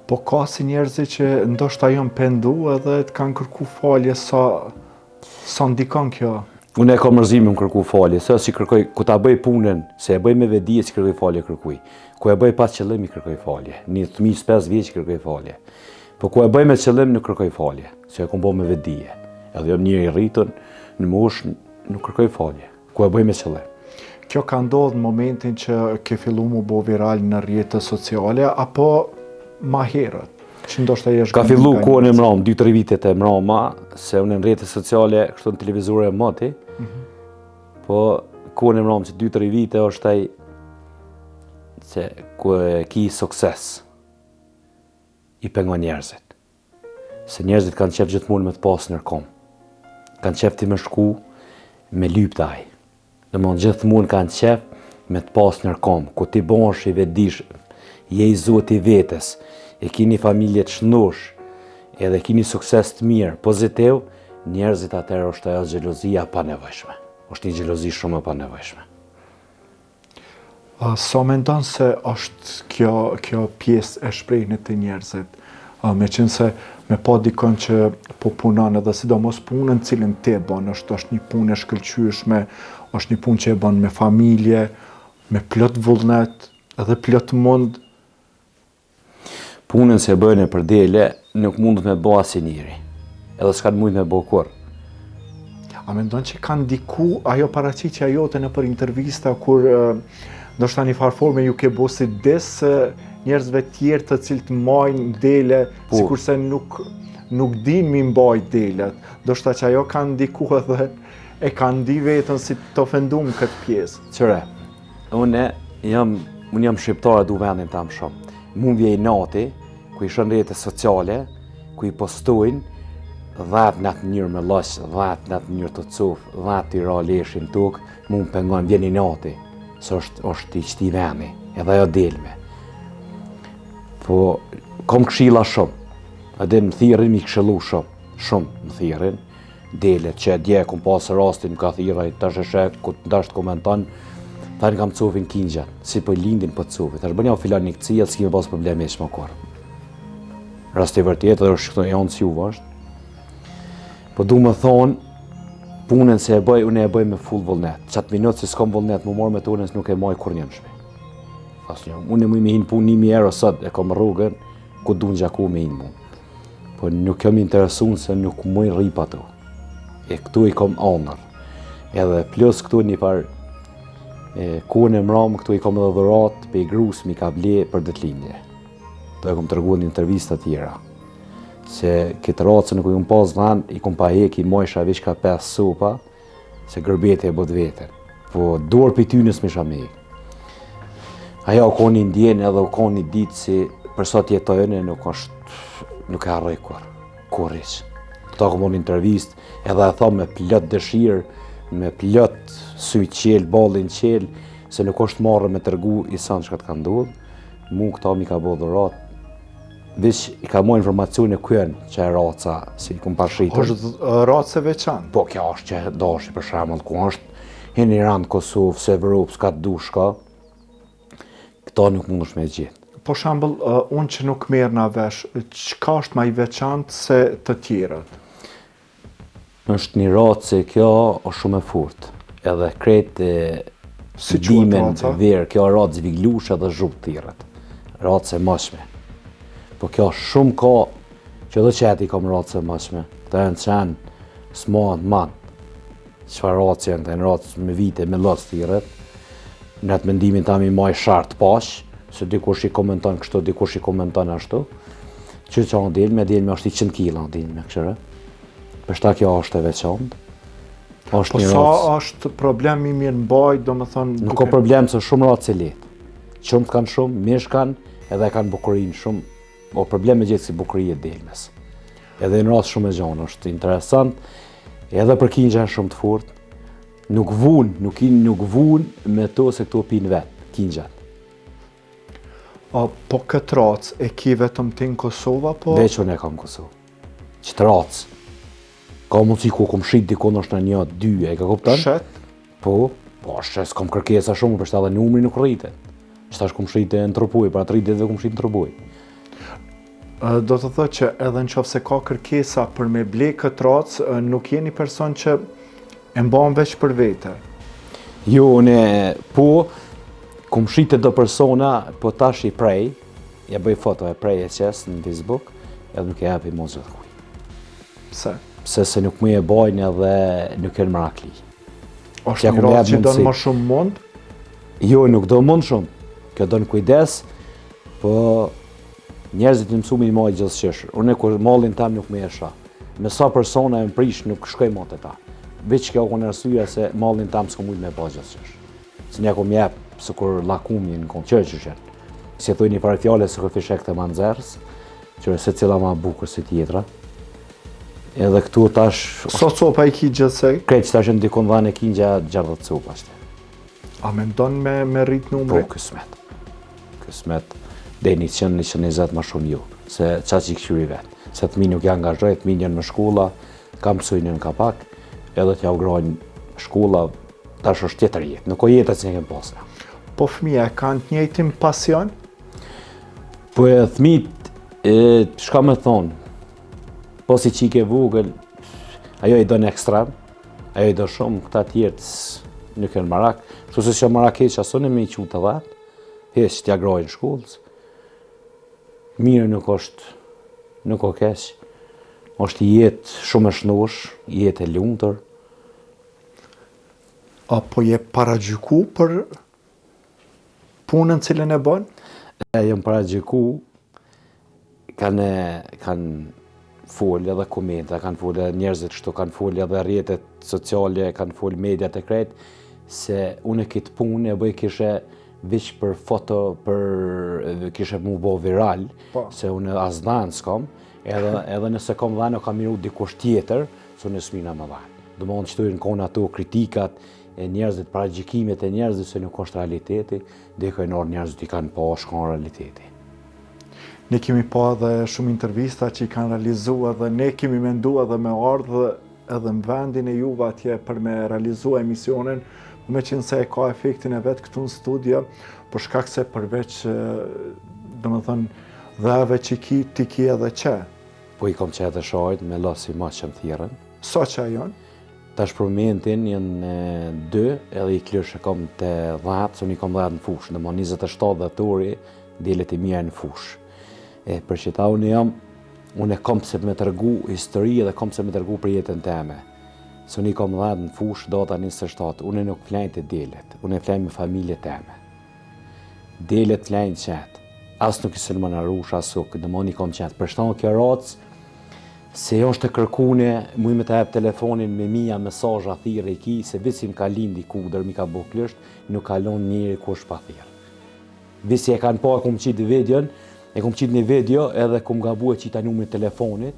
Po ka si njerëzit që ndoshta janë pendu edhe të kanë kërku falje sa ndikon kjo? Unë e kam mërzimin kërku falje, se si kërkoj, ku ta bëj punën, se e bëj me vedije si kërkoj falje kërkuj. Ku e bëj pas qëllim I kërkoj falje. Një fëmijë 5 vjeç kërkoj falje. Po ku e bëj me qëllim nuk kërkoj falje, se e kam bë me vedije. Edhe jam njëri I rritën, në moshë nuk kërkoj falje. Ku e bëj me qëllim. Kjo ka ndodhur në momentin që ke fillu mu bo viral në rrjetet sociale, apo ma herët? Që ndoshta jesh ka fillu kohën e mram, 2-3 vitet e mrama, se unë në rrjetet sociale, kështu në televizore e moti, po kohën e mram që 2-3 vite është ai se ku e ki sukses I pengon njerëzit. Se njerëzit kanë qef gjithmonë me të pas nërkom. Kanë qef ti me shku me lyptaj. Domethënë gjithmonë kanë qef me të pas nërkom, ku ti bosh I vedish, je I zoti vetes, e kini familje të shëndosh, edhe kini sukses të mirë, pozitiv, njerëzit atëherë është ajo xhelozia pa nevojshme. Është një xhelozi shumë e pa nevojshme. Sa mendon se është kjo pjesë e shprehjes të njerëzit? Me qenë se me pa dikon që po punon edhe sidomos punën cilën ti e bën, është një punë e shkëlqyeshme, është një punë që e bën me familje, me plot vullnet, edhe plot mund. Punën se bëjnë për dele, nuk mundet me bë asnjëri. Edhe s'ka mund me bë kur. A mendon që ka ndiku ajo paraqitja jote në për intervista kur ndoshta një farë forme ju ke bë si des njerëzve tjerë të cilët majnë dele, sikurse nuk din mi mbaj delet. Ndoshta që ajo ka ndiku edhe e ka ndi vetën si të ofendum këtë pjesë. Qëre, unë jam shqiptar e du vendin tam shumë. Mu vje I nati, ku I shën rrjetet sociale, ku I postojnë 10 në atë njërë me losh, 10 në atë njërë të cufë, 10 I ra leshin tukë, mu më pengon vjen I nati, se është I qti vendi, edhe ajo delme. Po, kom këshilla shumë, edhe më thirin mi këshillu shumë më thirin, delet që dje kom pasë rastin, më ka thiraj, tash e shek, ku të ndasht komenton, thajnë kam cufin kingjat, si për lindin për cufit, tash bënja o filan një këcija, s'ki me pasë probleme ishë më korë. Rasti vërtet, edhe është janë si u vashtë. Po du më thonë, punën se e bëj, unë e bëj me full vullnet. Qatë minutë se s'kom vullnet, më marrë me të unës nuk e maj kur një në shpi. Unë e mu me hinë punë 1000 euro sot, e kom rrugën, ku du në gjaku me hinë mu. Po nuk jam interesun se nuk mu i rip ato. E këtu I kom honor. Edhe plus këtu një farë, kohën e mramë, këtu I kom edhe dhurat, pe I grus mi ka ble për detlinje. Do e kom të rëguar një intervista tjera. Se këtë ratë se nuk I pas dhanë, I kom pa heki mojsha veç ka 5 sopa, se gërbete e bot vetën. Po dorë për tynës me shame. Aja u ka një ndjenë edhe u ka një ditë si për sa tjetojnë nuk e harroj kur ish. Këta kom një intervist edhe e tha me plot dëshirë, me plot sy qelë, ballin qelë, se nuk është marrë me tërgu i sanë që ka të ka ndodhë, mu këta mi ka bo dhurat, vish i ka mo informacione kuen që e raca, si i kum pashritur. është racë e veçantë? Po kjo është që dashi për shembull, ku është hin Iran, Kosovë, Evropë, s'ka të dushka, këta nuk mundesh me gjithë. Po shembull, unë që nuk merr na vesh, çka është më i veçantë se të tjerët? Është një racë kjo është shumë e furtë, edhe kretë Si dimen quhet raca? verë, kjo racë viglusha dhe zhupë thirët, racë e mëshme. Po kjo shumë ka, që dhe qëti kam racë e mëshme, këta e në qenë, s'manë, manë, qëfar racë janë, këta e në racë me vite, me lësë thirët, në atë mendimin tami maj shartë pashë, se dikush i komenton kështu, dikush i komenton ashtu, që në dilme është i 100 kila në dilme, këshërë. Për shta kjo është e veçantë. Po sa është problem i mirë mbaj, do më thonë... Nuk ka problem se shumë racë e letë. Qëmë të kanë shumë, mish kanë, edhe kanë bukurinë shumë, o problem me gjithë si bukurie delmes. Edhe në racë shumë e gjonë, është interesant, edhe për kinja shumë të furt, nuk vun me to se këto pinë vetë, kinjat. Po këtë racë e ki vetëm ti në Kosova, po... Veç unë e kam Kosovë. Qëtë racë. Ka mundësi ku kom shrit dikon është në një, dy, e ka kuptan? Shet? Po s'kom kërkesa shumë, për shta dhe numri nuk rritet. Qëta është kom shrit në Trupoj, pra 3 ditëve kom shrit në Trupoj. Do të thë që edhe në qofë se ka kërkesa për me ble këtë racë, nuk jeni person që e mban veç për vete. Jo, kom shrit do persona, po tash i prej, ja bëj foto e prej e qes në Facebook, edhe nuk e japi mos gjithë kuj. Pse? Pse se nuk më e bojnë edhe nuk e në mrakli. është një racë që do në më shumë mund? Jo, nuk do mund shumë. Kjo do në kujdes, po njerëzit në mësumi në majtë gjithë qëshër. Unë kur mallin tam nuk me e sha. Me sa persona e më prish nuk shkoj ma të ta. Veç kjo kënë arsyja se mallin tam s'ko mujtë me ba gjithë qëshër. Se një kom jep, se kur lakumi në konë qërë. Si e thuj një pare fjale se kur fishek të manzerës, që se cila ma bukur si tjetra. Edhe këtu tash... So copa i ki gjithsej? Krejt që tash në dikon dhanë e kinja 60 copa ashte. A me ndonë me rrit numri? Po, kësmet. Kësmet, dhe 120 ma shumë ju, se qa që i këshyri vetë. Se të mi nuk janë angazhoj, të mi njën me shkolla, kam pësujnë në kapak, edhe t'ja ugrojnë shkolla, tash është tjetër jetë, nuk o jetët që ne kemë pasna. Po fëmija e kanë të njëjtin pasion? Po e thmit, shka me thonë, po si qike vogël, ajo i do në ekstrem, ajo i do shumë, këta tjertë nuk e në marak, kështu se që marak heq aso në me i qutë të dhatë, heq t'ja grojnë shkollës, mire nuk o keq, është jetë shumë e shnosh, jetë e lumëtër. Apo je paragjyku për punën cilën e bën? Jam paragjyku, kanë folë edhe komente, kanë folë edhe njerëzit kështu, kanë folë edhe rrjetet sociale, kanë folë mediat e krejt, se unë këtë punë e bëj kishe veç për foto, kishe mu bo viral, se unë as dhanë s'kom, edhe nëse kom dhanë o kam miru dikush tjetër, se unë s'mina më dhanë. Do më në qëtu në kona ato kritikat, e njerëzit, paragjikimet e njerëzit se nuk është realiteti, dhe ka nërë njerëzit i kanë pa shkon realiteti. Ne kemi pa edhe shumë intervista që i kanë realizu edhe ne kemi mendu edhe me ardhë edhe në vendin e juve atje për me realizu emisionin, me qenë se e ka efektin e vetë këtu në studio, për shkak se përveç, do më thënë, dheve që ti ki edhe që. Po i kom që edhe shajt me lasi ma që më thjerën. Sa që a jonë? Tash për momentin janë 2, edhe i klyrë që kom të 10, se unë i kom 10 në fush, dhe më 27 dhatori, dilet i mija në fush. Për që ta unë e kom se me tërgu histori dhe kom se me tërgu për jetën teme. Se unë i kom 10 në fush, data 27, unë nuk flajnë të delet, unë e flajnë me familje teme. Delet flajnë qëtë, asë nuk i sëllë më në rush, asë nuk, dhe më unë i kom qëtë. Për shtonë kjo racë, se jo është të kërkune, muj me të hep telefonin me mija mesazha thirë i ki, se visim ka lindi kudër, mi ka buklisht, nuk kalon njëri ku është pa thirë. Visi e kanë pa, e kom qitë videon, e kom qitë një video edhe kom gabu e qita numrit telefonit,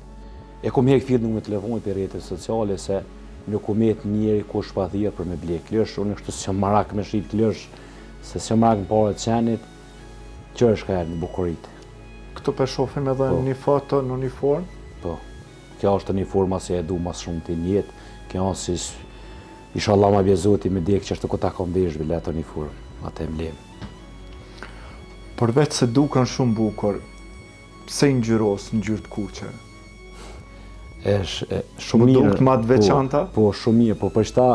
e kom hek fill numrit telefonit për rrjetet sociale, se nuk kom jetë njëri ku është pa thirë për me ble klësh, unë kështu që marak me shqit klësh, Se si më rakë në pare të qenit, që është ka në bukurit. Këtu për shofim edhe një foto në uniform? Po, kjo është uniforma se e du mas shumë të njetë, kjo është si, inshallah ma bjezoti me djekë që është të këta kom veshve letë uniform, atë e mlem. Përveç se duken shumë bukur, pse i ngjyros në ngjyrë të kuqe? Shumë mirë. Më duket më të veçanta? Po, shumë mirë, po për shta,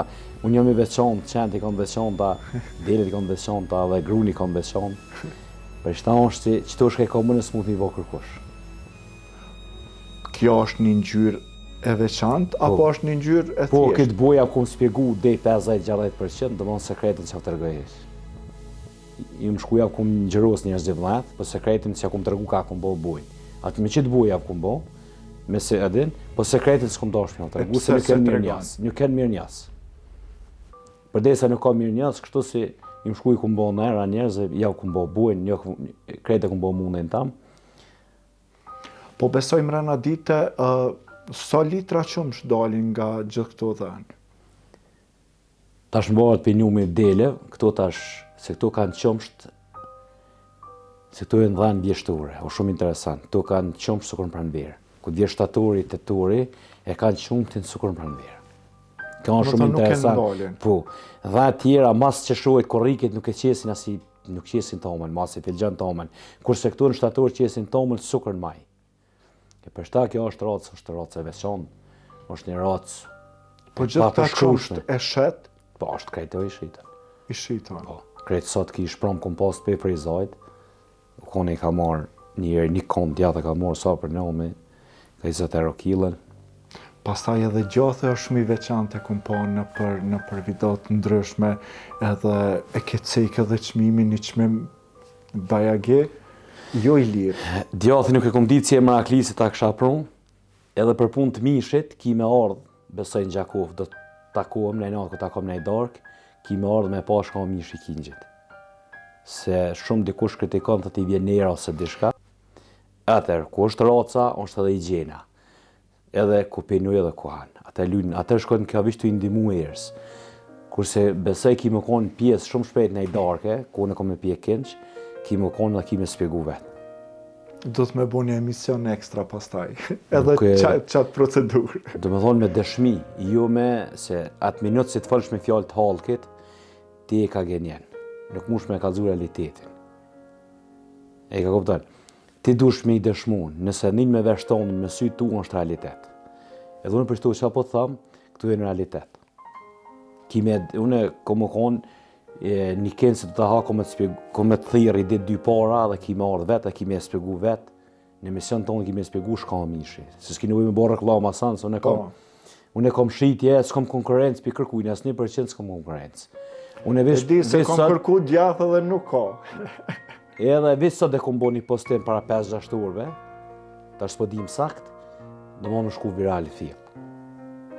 unë jam i veçantë, qenët i kanë veçanta, delet i kanë veçanta dhe gruni i kanë veçantë. Për shta është si, qëto është ka i komune s'mund t'i vo kërkush. Kjo është një ngjyrë e veçantë, apo është një ngjyrë e thjeshtë? Po, këtë boja ku më spjegu dej 50-60%, dhe më sekretin që të rgëjesh. I më shkuja ku më ngjëros njerëz vëllat, po sekretin që ku më tërgu ka ku më bo boj. Atë me qitë boja ku më bo, me se edhin, po sekretin s'ku më dosh me të regu, se nuk kenë mirë njas. Nuk kenë mirë njas. Përdesa nuk ka mirë njas, kështu si i më shkuj ku më bo në era njerëzve, ja ku më bo bojnë, krejtë ku më bo mundin tam. Po besoj mrena dite, sa litra qumsh dalin nga gjithë këto dhenë? Tash më bëhet për njumi dele, këto tash, se këto kanë qumsht, se këto e në dhenë vjeshtore, o shumë interesant, këto kanë qumsht sukur në pranverë. Këtë vjeshtatori, tetori, e kanë qumshtin sukur në pranverë. Kjo është shumë interesant. Po, dhe tjera, mas që shohet korrikit nuk e qesin asi, nuk qesin tomën, mas e filxan tomën, kurse këto në shtator qesin tomën sukur në maj. E për shta kjo është racë e veçantë, është një racë. Po gjithë ta qumsht e shet? Po, është krejtë i shitën. I shitën? Po, krejtë sot ki shprom kompost pe për i zajt, kone i ka marrë një kont djatë ka marrë sa për nëmi, ka 20 euro kilën. Pastaj edhe gjathë është shumë i veçantë e kom pa në për vidat ndryshme, edhe e ke cekë edhe çmimin, një çmim bajage, jo i lirë. Djathë nuk e kom ditë si e Mraklisit ta kësha prunë, edhe për punë të mishit, ki me ardhë, besoj në Gjakov, do të takohem në natë, ku takom në darkë, ki me ardhë me pa shka mish i kingjit. Se shumë dikush kritikon të t'i vjen nera ose dishka. Atër, ku është raca, është edhe higjena. Edhe ku pinuj edhe ku hanë. Atër shkojnë kjo vishtu i ndimu erës. Kurse besoj ki më konë pjesë shumë shpejt në i darke, ku në kom me pje kinq, ki më konë dhe ki me spjegu vetë. Do të me bo një emision ekstra pastaj, edhe qatë procedurë. Do me thonë me dëshmi, jo me se atë minutë si të falsh me fjallë të halkit, ti e ka genjen. Nuk mush me kalzu realitetin. E ka kupton. Ti dush me i dëshmun, nëse njën me veshtonin, me sy tu është realitet. Edhe unë për shtu që po të thamë, këtu e në realitet. Unë kom më konë, një kënë se të të ha kom me të thirë i ditë dy para dhe ki me ardhë vetë, dhe ki me spjegu vetë. Në emision tonë ki me spjegu shka mishi. Se s'ki nëvoj me bo reklama sanë, se unë e kom shqitje, s'kom konkurencë për kërkujnë, asë 1% s'kom konkurencë. E di se kom kërku djathë dhe nuk ka. Edhe visë sot e kom bo një postim para 5-6 orëve, ta s'po dim sakt, do më shku viral i thjep.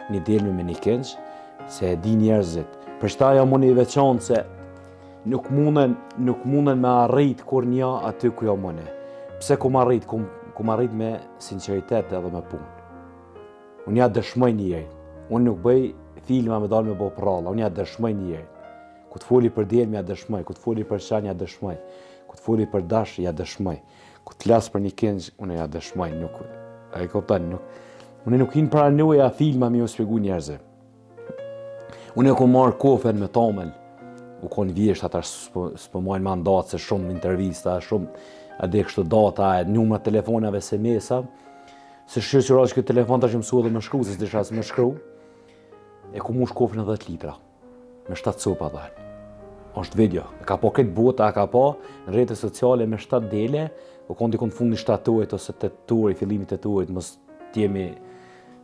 Një delme me një kënç, se e di njerëzit. Për shta jam unë i veçanë se nuk munden me arrit kur një aty ku jam unë. Pse ku arrit? Ku arrit me sinceritet edhe me punë. Unë ja dëshmoj njerë. Unë nuk bëj filma me dalë me bo pralla, unë ja dëshmoj njerë. Ku të foli për delme ja dëshmoj, ku të foli për shan ja dëshmoj, ku të foli për dash ja dëshmoj, ku të flas për një këngë unë ja dëshmoj, unë nuk hinë para nëja filma me ju spjegu njerëzve. Unë e ku marrë kofen me tomel, u konë vjesht ata s'po mojnë mandat se shumë intervista, shumë ade kështu data, numra telefonave se mesa, se shqyra që këtë telefon të që mësu edhe me shkru, se s'disha se me shkru, e ku mush kofen 10 litra, me 7 sopa dhe. Është video, e ka po këtë bota, ka po në rrjetet sociale me 7 dele, u konë dikon fundi 7 uajt ose 8 uajt, fillimit 8 uajt, mos t'jemi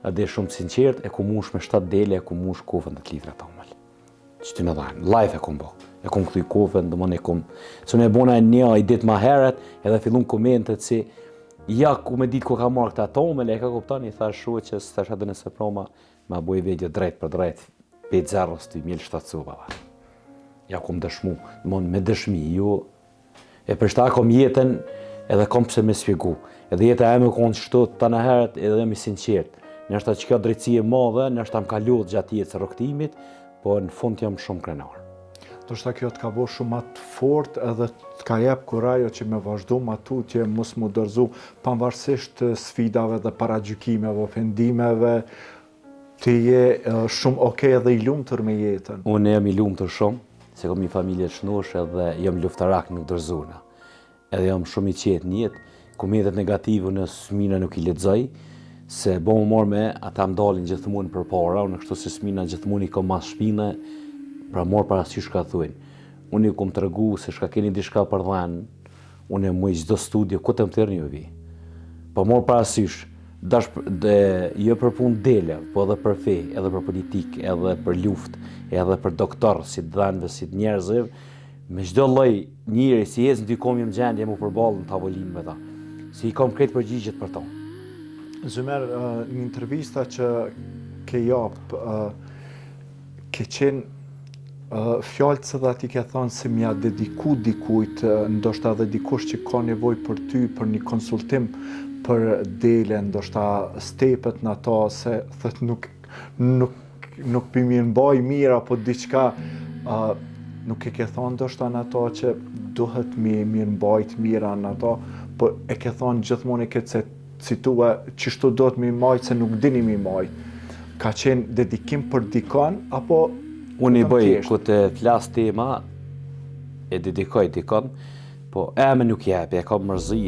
ade shumë sinqert, e ku mush me 7 dele, e ku mush kofen 10 litra tomel. Që ty në dhajnë, live e kom bo. E kom këtu i kofen, dhe mëne kom... Se në e bona e një i dit ma heret, edhe fillun komentet si ja ku me dit ku ka marrë këta tomel, e ka kuptan, i thash shu që së thash adë nëse proma, ma boj vedje drejt për drejt, 5-0 s'ty, 1.7 sopa. Ja kom dëshmu, me dëshmi, jo... E për shta kom jetën, edhe kom pëse me sfjegu. Edhe jetë e me konë qëto të në heret, edhe me sinqert. Nështë që kjo drejtësie madhe, nështë am kaluar gjatë jetës rroktimit, po në fund jam shumë krenar. ndoshta kjo të ka bo shumë atë fort edhe të ka jep kurajo që me vazhdu ma tutje, mos mu dërzu pavarësisht të sfidave dhe paragjykimeve, ofendimeve, të je shumë okej edhe i lumtur me jetën. Unë jam i lumtur shumë, se kam një familje të shnosh edhe jam luftarak nuk dorëzona. Edhe jam shumë i qetë në jetë, komentet negative në smina nuk i lexoj, se bo më marrë me ata më dalin gjithmonë përpara, unë kështu se smina gjithmonë i kam mas shpine, pra morë parasysh ka thuajnë. Unë ju kom të regu se shka keni diçka për dhenë, unë e muj çdo studio, ku të më tërë një vi. Po morë parasysh, jo për punë dele, po edhe për fe, edhe për politikë, edhe për luftë, edhe për doktor, si të dhanëve, si të njerëziv, me çdo lloj njëri, si jesë në dy kom jam gjendje mu përballë në tavolinë me ta. Si i kam kretë përgjigjet për to. Zymer, një intervista që ke jap, ke qenë fjallë që dhe ti ke thonë se mja dediku dikujt, ndoshta dhe dikush që ka nevoj për ty, për një konsultim për dele, ndoshta stepet në ato, se thët nuk për mirë mbaj mirë, apo diçka, nuk e ke thonë ndoshta në ato që duhet mirë mbajt mira në ato, po e ke thonë gjithmonë e ke citua qështu do të mi majtë se nuk dini mi majtë. Ka qenë dedikim për dikon, apo unë i bëj, ku të flas tema, e dedikoj dikon, po eme nuk jep, e kam mërzi,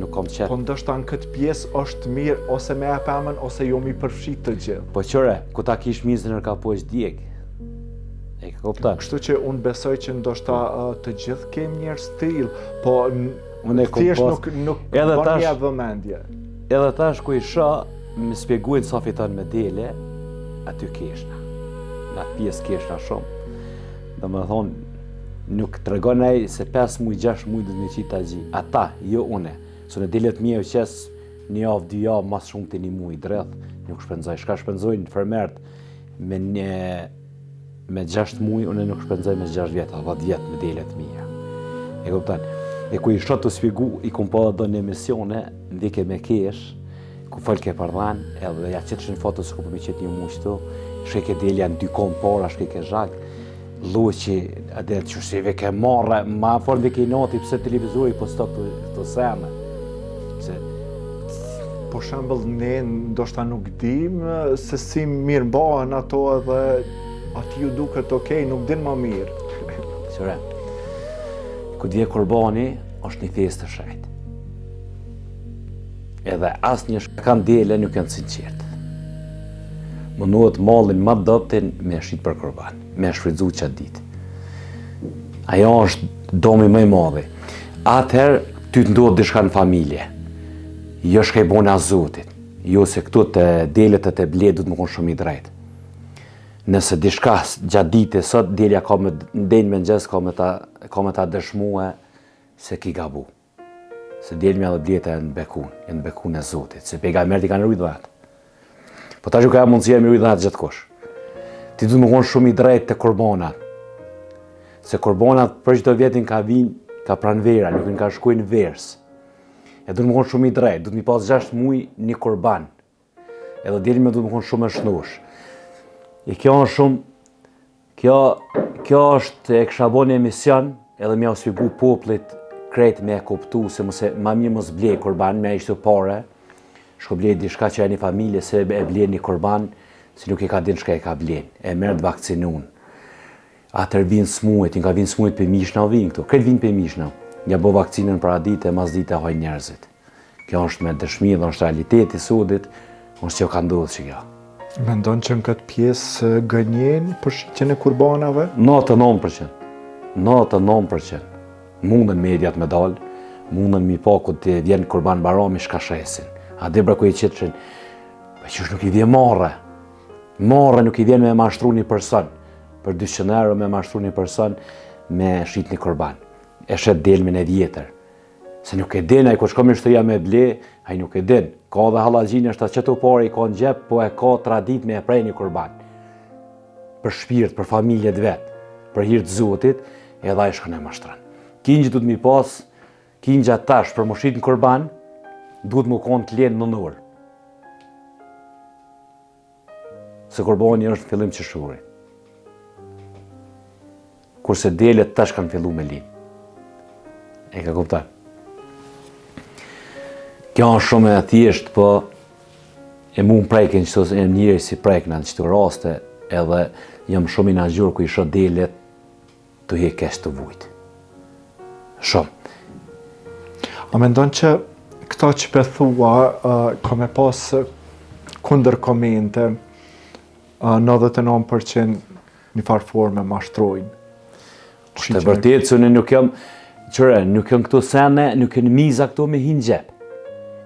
nuk kam qep. Po ndoshta në këtë pjesë është mirë, ose me jep emen, ose jo mi përfshit të gjithë. Po qëre, ku ta kish mizën nër ka poqë djek. E ka kuptan. Kështu që unë besoj që ndoshta të gjithë kem njërë stil, po thjesht nuk bën një vëmendje. Edhe tash ku i shoh, më spjegojnë sa fiton me dele, aty keshna. Në atë pjesë keshna shumë. Do më thonë, nuk të regon ai se 5 muj, 6 muj dhe të me qita gji. Ata, jo une. So në delet mje u qes një javë, 2 javë, mas shumë të një muj dreth, nuk shpenzoj. Shka shpenzojnë fermert me 6 muj, une nuk shpenzoj me 6 vjetë, 10 vjetë me delet mje. E kuptan. E ku i shot të spjegu, i kom pa dhe në emisione, ndike me kesh, ku folke për dhanë, edhe ja qëtë që në foto se ku përmi qëtë një mushtu, shke delja në 2 kom para, shke zhak, luqi, edhe që shive ke marre, ma formë dhe ke noti, pëse televizori po stop të sene. Po shembull, ne ndoshta nuk dim se si mirë mbahen ato edhe ati ju duket okej, nuk din ma mirë. Qëre, ku dje kurbani, është një festë të shajtë. Edhe asë një shkan dele nuk janë sinqertë. Mënohet mallin ma doptin me shqit për kurban, me shfridzu qatë ditë. Ajo është domi më i madhi. Atëherë, ty të ndodhë dishka në familje. Jo shka i bone a Zotit. Jo se këtu të delet të ble du të më konë shumë i drejtë. Nëse dishka gjatë dite, sot delja ka me ndenjë me nxes, ka me ta dëshmue se ki gabu. Se delja dhe bleta e në bekun e Zotit, se pega e mërti ka në rujtë. Po ta që ka mundësia me rujtë gjithë kush. Ti du të më konë shumë i drejtë të korbanat. Se korbanat për çdo vjetin ka vinë, ka pranvera, nuk në ka shkuj në vers. E du të më konë shumë i drejtë, du të mi pas 6 muj një korban. Edhe delja du të më konë shumë e shnush. E kjo është shumë, kjo është e kësha bo një emision, edhe mja u sfigu poplit krejt me e kuptu, se ma mirë mos blej korban, me e ishtu pare, shko blej diçka që e një familje, se e blej një korban, si nuk e ka din shka e ka blej, e merë të vakcinun. Atër vinë smujt, nga vinë smujt për mishna, vinë këtu, krejt vinë për mishna, nga bo vakcinën për adite, mas dite hoj njerëzit. Kjo është me dëshmi dhe është realiteti sudit, është që ka ndodhë që kjo. Mendon që në këtë pjesë gënjen për shqitjen e kurbanave? 99%. 99%. Mundën mediat me dalë, mundën mi pa ku të vjen kurban barami shka shesin. A dhe bra ku i qëtë për që nuk i vjen marre. Marre nuk i vjen me mashtru një person. Për 200 euro me mashtru një person me shqit një kurban. E shet delmin e vjetër. Se nuk e din, a i ku shko me shtëria me ble, a i nuk e din. Ka dhe halazhin është atë qëtu pare i ka në gjep, po e ka tradit me e prej një kurban. Për shpirt, për familjet vetë, për hirtë Zotit, edhe a i shkën e mashtran. Kinjë du të mi pas, kinjë tash për më shqit në kurban, du të më konë të lenë në nërë. Se kurbani është fillim qëshuri. kurse delet tash kanë fillu me linë. E ka kuptar. Kjo është shumë e thjesht, po e mu më prejken qëto e njëri si prejkna në qëto raste, edhe jam shumë i nagjur ku i shë delet të je kesh të vujt. Shumë. A mendon që këto që pëthua ka me pas kunder komente 99% një farë forme mashtrojnë? Të vërtet, se nuk jam këto sene, nuk jam miza këto me hinë gjep.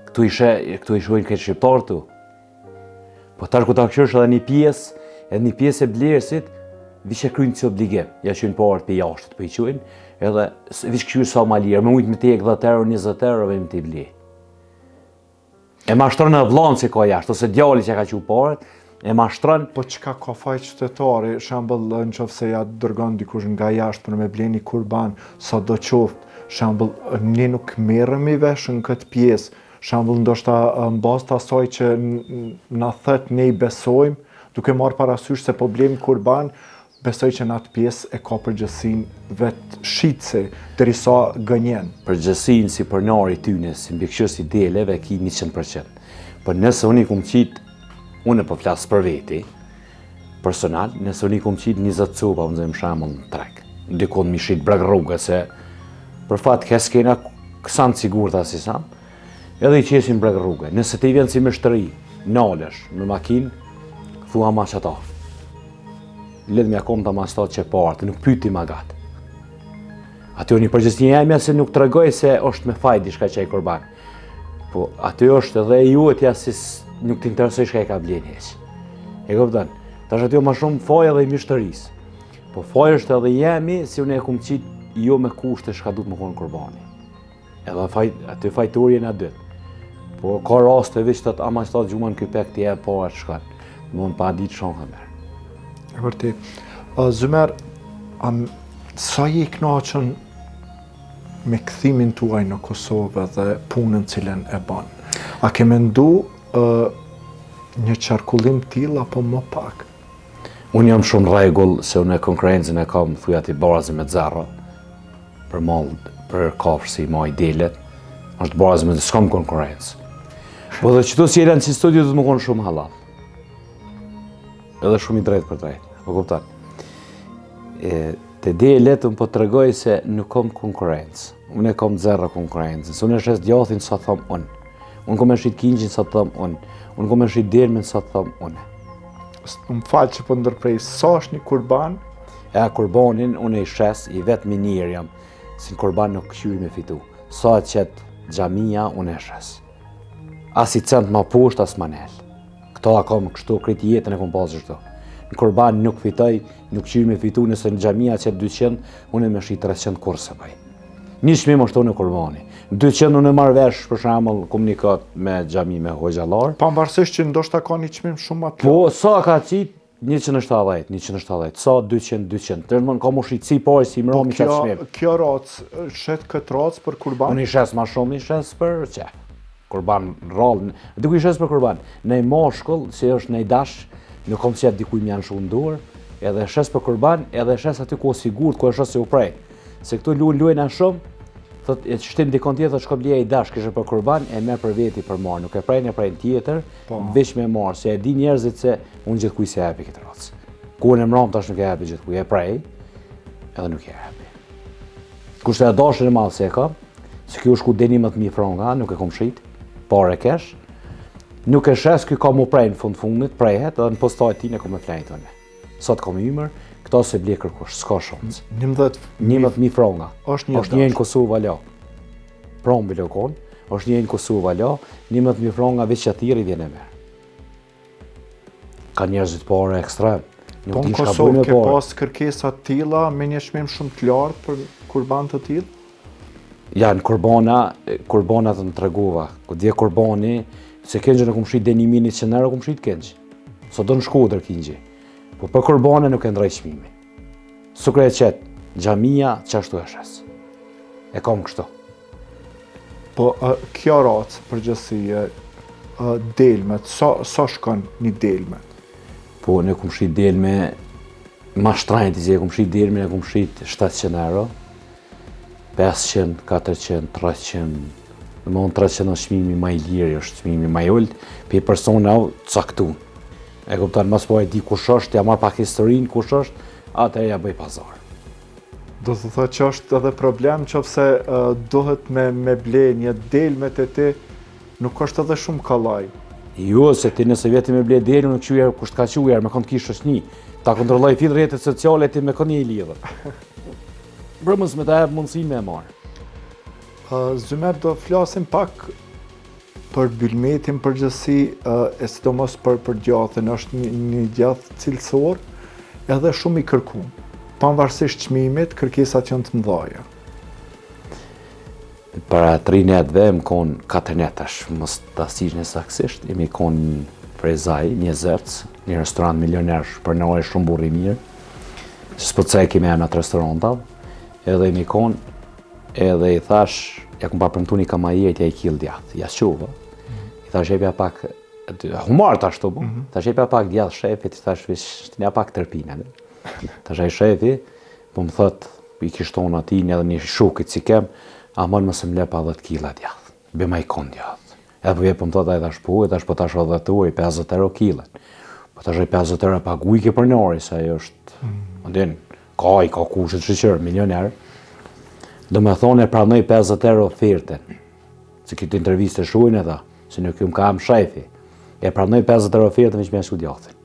Këtu i shojnë këtë shqiptar tu. Po tash ku ta këshësh edhe një pjesë e blerësit, vishe krynë që obligim. Ja qënë parët për jashtë për i qëjnë, edhe vishe këshyrë sa ma lirë, me mujtë me tek 10 euro, 20 euro, me më t'i bli. E mashtron edhe vllanë që ka jashtë, ose djali që ka qu parët, e mashtron. Po çka ka faj qytetari, shembull nëse ja dërgon dikush nga jashtë për me bleni kurban, sado qoftë, shembull ne nuk merremi vesh në këtë pjesë, shembull ndoshta mbas të asaj që na thët ne i besojmë, duke marrë parasysh se problemi kurban, besoj që në atë pjesë e ka përgjësinë vetë shitse, derisa gënjen. Përgjësinë si pronari tyne, si mbikëqyrës i deleve, ki 100%. Por nëse unë i kumë qitë, unë po flasë për veti, personal, nëse unë i kumë qitë 20 copa, unë zemë shamull në trek. Ndikon mi shqitë breg rrugë, se për fatë kësë kena kësanë sigur të asisan, edhe i qesim breg rrugë. Nëse ti vjen si me shtëri, nalesh, me makinë, thua ma që ta. Ledh me akom të ma statë që partë, nuk pyti ma gatë. Aty o një përgjësni e se nuk të regoj se është me fajt shka që e kurban. Po aty është edhe e juetja si nuk të interesoj shka e ka bleni heq. E këpëtan, tash aty o ma shumë faj edhe i mishtërisë. Po faj është edhe jemi si unë e kumë qitë jo me kushte shka du të më konë kurbani. Edhe aty fajturje në dytë. Po ka raste vishë të ama statë gjuma në kypek të jebë po atë shkanë. Më në pa ditë shumë të merë. E vërtet. Zymer, sa je i knaqën me kthimin tuaj në Kosovë dhe punën cilën e banë? A ke mendu një qarkullim t'il apo më pak? Unë jam shumë rregull se unë e konkurencën e kam thujat i barazi me zerra për mall, për kafshë si ma i delet, është barazi me s'kam konkurencë. Po dhe qëto si jelen që studio të më konë shumë halal. Edhe shumë i drejtë për drejtë, po kuptan. Te delet unë po të regoj se nuk kam konkurencë. Unë e kam zerra konkurencë. Se unë e shes djathin sa thom unë. Unë kom e shqit kinqin sa thom unë. Unë kom e shqit delmin sa thom unë. Më falë që po ndërprej, sa është një kurban? Kurbanin unë e shes, i vetë minirë jam, si në kurban nuk këshyri me fitu. Sa qëtë xhamia unë e shes. As i cent ma poshtë, as ma nel. Këto a kam kështu, kriti jetën e kom pasë kështu. Në kurban nuk fitoj, nuk qyri me fitu, nëse në xhamia qëtë 200, unë e me shi 300 kurse baj. Një shmim është në kurbani. 200 unë e marrë vesh për shembull komunikat me xhami me hoxhallar. Pavarësisht që ndoshta ka një çmim shumë më të. Po sa ka qit 170. Sa 200. Tërmon ka moshi si parë si mromi çat çmim. Kjo shet këtë racë për kurban. Unë i shes më shumë, i shes për çe. Kurban rrallë, diku i shes për kurban. Në moshkull, si është në dash, nuk kom qef dikuj më janë shumë dur, edhe shes për kurban, edhe shes aty ku sigurt, ku është se u prej. Se këtu luajnë shumë, thot e shtin dikon tjetër shko bleja i dash kishë për kurban e merr për veti për marr, nuk e prejnë tjetër, veç me marr, se e di njerëzit se unë gjithkuj se japi këtë racë. Ku unë e mram tash nuk e japi gjithkuj, e prej, edhe nuk e japi. Kushte e dashën e madh se e ka, se kjo është ku deni më të mi franga, nuk e kom shit, pare kesh, nuk e shes kjo ka mu prej në fundit, prejet, edhe në postaj ti në kom e flejt unë. Sot kom ymër, këto se blie kërkush, s'ka shumë. 11.000 franga. Është një në Kosovë alo. Pronë bilo konë, është një në Kosovë alo, 11.000 franga veç qatiri vjen e merë. Ka njerëzit pare ekstrem. Po në Kosovë ke pas kërkesa tilla me një çmim shumë të lartë për kurban të tillë? Ja, në kurbanat të në tregova. Ku dje kurbani, se këngjë në kumë shit dhe 1.100 euro kumë shit këngjë. So do në Shkodër këngjë. Po për kurbane nuk e ndrej çmimi. Sukre e qetë, xhamia qashtu e shes. E kam kështu. Po kjo racë përgjithësi delmet, sa shkon një delmet? Po ne kum shit delme ma shtrajnë që e kom shit dirmin, e kom shit 700 euro, 500, 400, 300, dhe më 300 është çmimi ma i lirë, është çmimi ma i ullë, për persona caktun. E kupton, mos po e di kush është, ja marr pak historinë kush është, atë ja bëj pazar. Do të thotë që është edhe problem nëse duhet me ble një delme të ti, nuk është edhe shumë kallaj. Jo, se ti nëse veti me ble delme, nuk qujer kusht ka qujer, me kënd kish është një. Ta kontrolloj fill rrjetet sociale ti me kënd një i lidhër. Brëmës me ta jep mundësi me e marrë. Zymer, do flasim pak për Bylmetin përgjithësi, e sidomos për djathin, është një djath cilësor edhe shumë i kërkuar. Pavarësisht çmimit, kërkesat janë të mëdha. Para 3 netëve më konë 4 netash, mos ta sigjni saktësisht, jemi konë Prezaj, një zërc, një restorant milioner për në ore shumë burri mirë, s'po cek i me atë restorantav, edhe jemi konë, edhe i thash, ja kom pa përmtu një kamajet, ja i kill djath, ja shuva. I thash jepja pak, humar ta ashtu bu, thash jepja pak djath shefit, i thash vish, ja pak tërpina. Tash ai shefi, po më thot, i kishton ati një edhe një shukit si kem, amon mëse më lepa 10 kila djath, bëma i kon djath. Edhe po jep po më thot, a i thash po, tash po tash o dhe tuaj 50 euro kilen. Po tash ai 50 euro pagujke për nori, se ajo është, ndin, ka kushet shqyqër, milioner. Do me thonë e pranoj 50 euro oferten, se këtë interviste shuajnë e tha, se nuk jam kam shefi, e pranoj 50 euro oferten veç me shu djathin.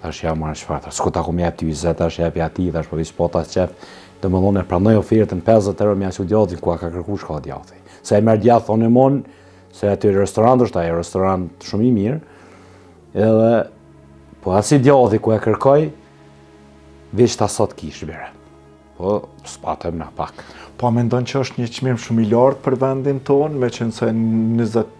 Tash ja marrë çfarë, s'ku ta ku më jep ty 20, tash jep ati, tash po vis po ta qef, do me thonë e pranoj oferten 50 euro me shu djathin, ku ka kërku shka djathi. Se e merr djath thonë e mon, se aty restorant është ai restorant shumë i mirë, edhe po asi djathi ku e kërkoj, veç ta sot kish bire. Po, s'patëm na pak. Po, mendon që është një çmim shumë i lartë për vendin tonë, me qenë se 20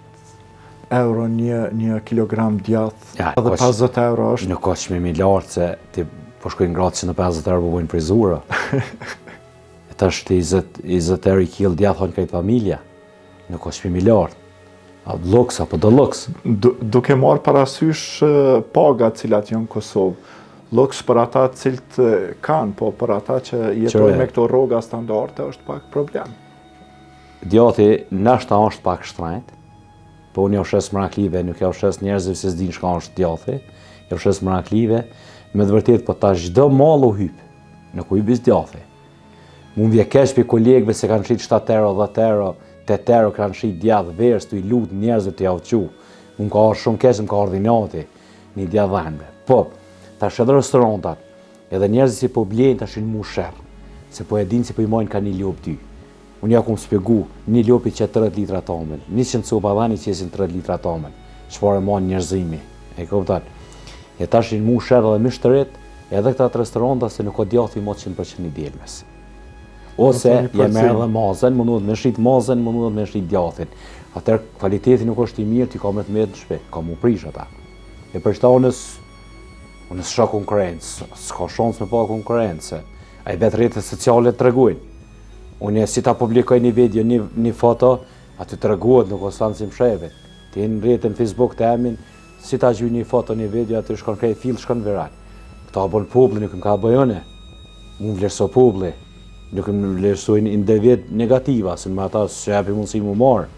euro një kilogram djath, edhe 50 euro është. Nuk ka çmim i lartë, se ti po shkojnë gratë që në 50 euro po bojnë frizura. E tash ti 20 euro i kill djath honë krejt familja. Nuk ka çmim i lartë. A luks apo deluxe. Duke marrë parasysh pagat cilat janë në Kosovë, luks për ata cilët kanë, po për ata që jetojnë me këto rroga standarde është pak problem. Djathi nashta është pak shtrajt, po unë javshes mraklive, nuk javshes njerëzve se s'din shka është djathi, javshes mraklive, me të vërtet po ta çdo mall u hyp, nuk u hypis djathi. Mund vje keq për kolegëve se kanë shit 7 euro, 10 euro, 8 euro kanë shit djath verës, tu i lut njerëzve të javqu. Unë ka arë shumë keq, më ka ordinati, një djath dhanbe. Po, tash edhe restorantat, edhe njerëzit si po blejnë tash në mu shërë, se po e dinë si po i mojnë ka një lop ty. Unë ja kom spjegu, një lopi që 30 litra tamel, 100 copa dhani që jesin 30 litra tamel, çfarë mojnë njerëzimi, e kupton. E tash në mu shërë edhe më shtëret, edhe këta restoranta se nuk ka djathi mo 100% i delmes. Ose ja merr edhe mazën, munduhet me shit mazën, munduhet me shit djathin. Atëherë kvaliteti nuk është i mirë, ti ka më të mirë në shtëpi, ka mu prish ata. E për shtonës unë s'ka konkurrencë, s'ka shans me pa konkurrencë. Ai vetë rrjetet sociale tregojnë. Unë si ta publikoj një video, një foto, aty tregohet nuk ostan si msheve. Ti në rrjetin Facebook të emin, si ta gjy një foto, një video, aty shkon krejt fill, shkon viral. Këta bon publi, nuk më ka bëjone. Unë vlerëso publi, nuk më vlerësojnë individ negativa, se me ata se japi mundësi mu marë.